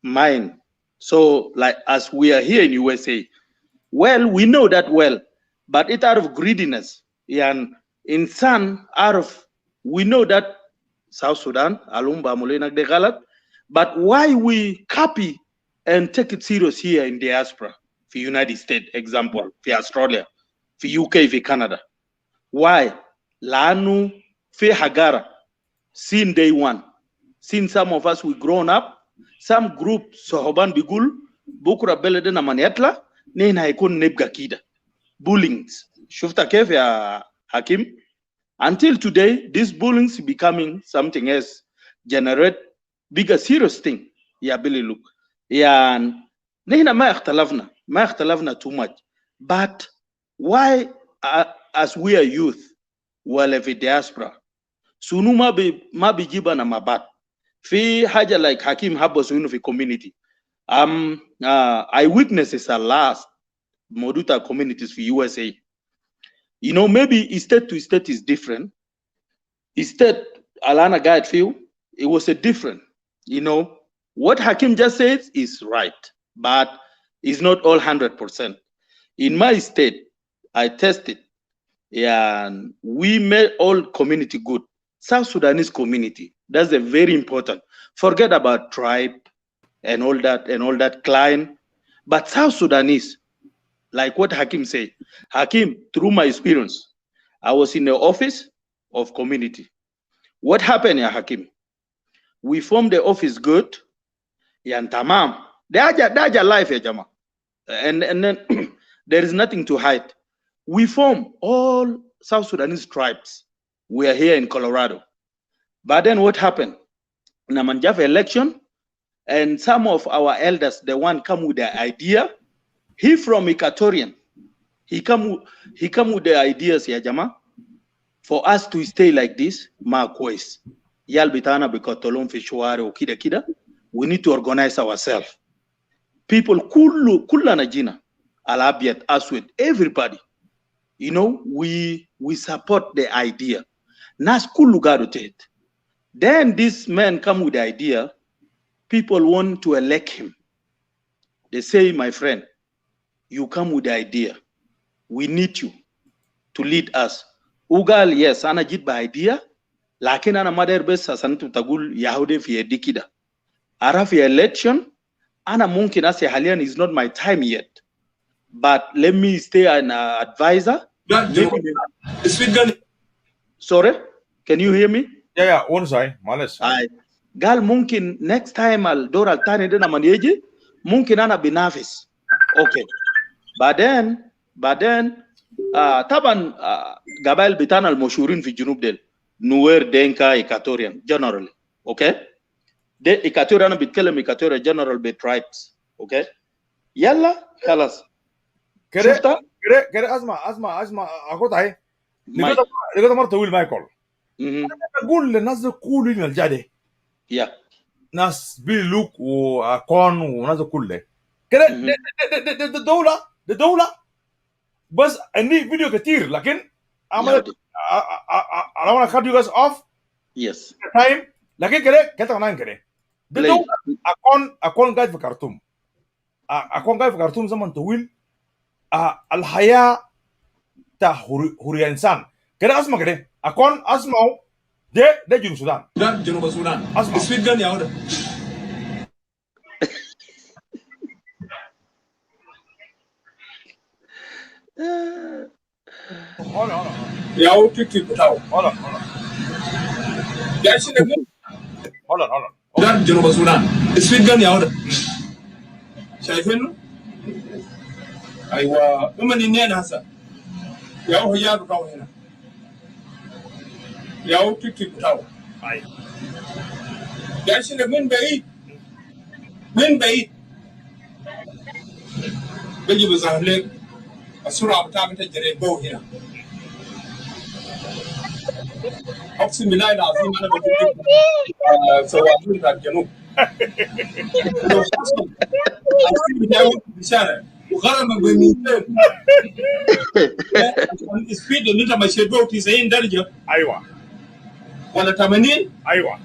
mind. So, like as we are here in USA, well, we know that well, but it's out of greediness. And in some out of, we know that South Sudan, Alumba Molena de Galat, but why we copy and take it serious here in diaspora, for United States, example, for Australia, for UK, for Canada. Why? Lanu, for Hagara, since day one, since some of us we grown up, some group Sohoban Bigul, Bukura Belede na Maniatla, Nena Ikun Nebga Kida. Bullings. Shufta Kef ya Hakim. Until today, this bullying is becoming something else, generate bigger serious thing. Ya Billy Look. Ya Nena ma ikhtalafna too much. But why as we are youth, well if diaspora, sunu ma bi jiba na mabat. Fi haja like Hakim Habos in the community. Eyewitnesses are last Moduta communities for USA. Maybe state to state is different. State Alana guide feel it was a different. What Hakim just said is right, but it's not all 100%. In my state, I tested, and we made all community good. South Sudanese community, that's a very important. Forget about tribe and all that clan, but South Sudanese, like what Hakim said. Hakim, through my experience, I was in the office of community. What happened, ya Hakim? We formed the office good, and tamam. That's life, ya Jama. And then there is nothing to hide. We form all South Sudanese tribes. We are here in Colorado. But then what happened? Namanjaf election, and some of our elders, the one come with the idea. He from Equatorian. He come with the ideas, ya Jama, for us to stay like this, ma kwes. Yal bitana bikotolom fishware o kida kida. We need to organize ourselves. People kulla najina, alabiat, aswed, everybody. We support the idea. Nas kullu garutet. Then this man come with the idea. People want to elect him. They say, my friend, you come with the idea. We need you to lead us. Ugal, yes, ana jit ba idea. Lakin ana mader bes sasantu tagul Yahude fi dikida. Ara fi election, ana mungkin ase halian is not my time yet. But let me stay an advisor. Sorry, can you hear me? Yeah, one side, Malas. Gal mungkin next time al door al tani dena manieji, mungkin ana binafis. Okay. But then, taban Gabail bitan al moshurin fi Junub del, Nuer Denka Equatorian generally. Okay? The Equatorian bitkellem Equatorian general retried. Okay? Yalla, khalas. Kere asma ako tayo. Niko tamar tawil Michael. أقول للناس دي كله من الجاده ناس بيلوك وكون وناس كله كده ده دولة بس عندي فيديو كتير لكن عملت I want to cut you guys off time لكن كده كمان كده ده دولة أكون قاعد في خرطوم زمن طويل الحياة تاع حرية إنسان كده اسمع كده أكون أسمعه ده جنوب السودان جنوب السودان أسمع سويت جن يا ولد hold on. Yao tiki butao. Hold on. That's it. Hold on. That Junuba Sudan. It's fit gun yao. Shaifin. Aywa. Woman in Nasa. Yao hoya butao hina. Yao tiki butao. Aye. That's it. Win bay. Beli bezahleg. Asura butao kita jere go hina. أقسم بالله العظيم أنا بقول لك سواقين بتاع الجنوب لو حصل عايزين بتاعهم في الشارع وغرما ب200 السبيد اللي أنت مشيت به 90 درجة ايوه ولا 80 ايوه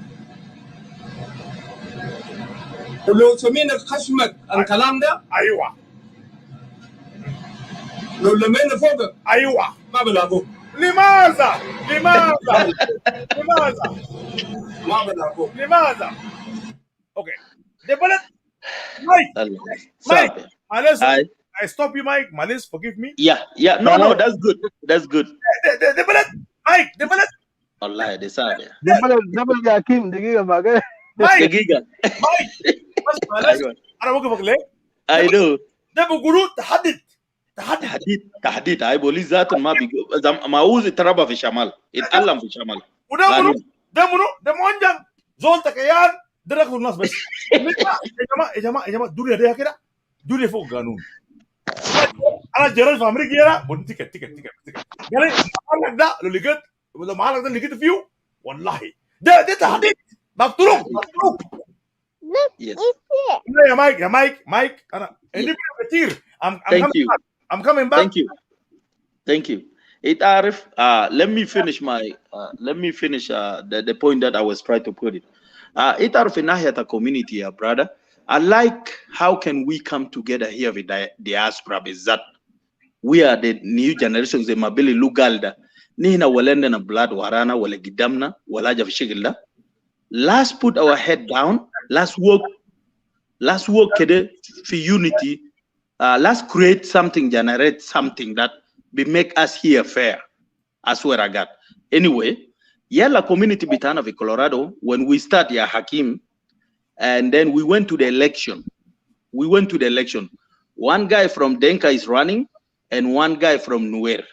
ولو سمينا خشمك الكلام ده ايوه لو لمينا فوقك ايوه ما بلاقوه لماذا؟ ما بلاقوه Okay. The bullet. Mike. Malis, I stop you, Mike. Malis, forgive me. Yeah. No, that's good. That's good. The bullet. Mike, the bullet. Allah, the sabe. Double Hakim, the giga maga. The giga. Mike. أنا وقفك ليه؟ I know. ده بيقولوا تحدد. I believe ذاته ما بيجو ما هو يتربى في الشمال يتعلم في الشمال. وده منجم زول تكيان ده ركض الناس بس. يا جماعة الدنيا ده كده دنيا فوق قانون. أنا جريت في أمريكا هنا بدي تيكت. يعني معلق ده لو معلق ده لقيت فيه والله ده تحديد مقتلوك. Yes. يا مايك أنا عندي كتير. Thank you. I'm coming back. Thank you. Let me finish the point that I was trying to put it. In the community, brother. I like how can we come together here with the diaspora is that we are the new generations the mabili lugalda nina walenda na blood warana wala gidamna wala jafishigilda. Let's put our head down. Let's work kede for unity. Let's create something, generate something that will make us here fair. I swear I got. Anyway, yella community bitana of Colorado, when we start Ya Hakim, and then we went to the election. One guy from Denka is running, and one guy from Nuer.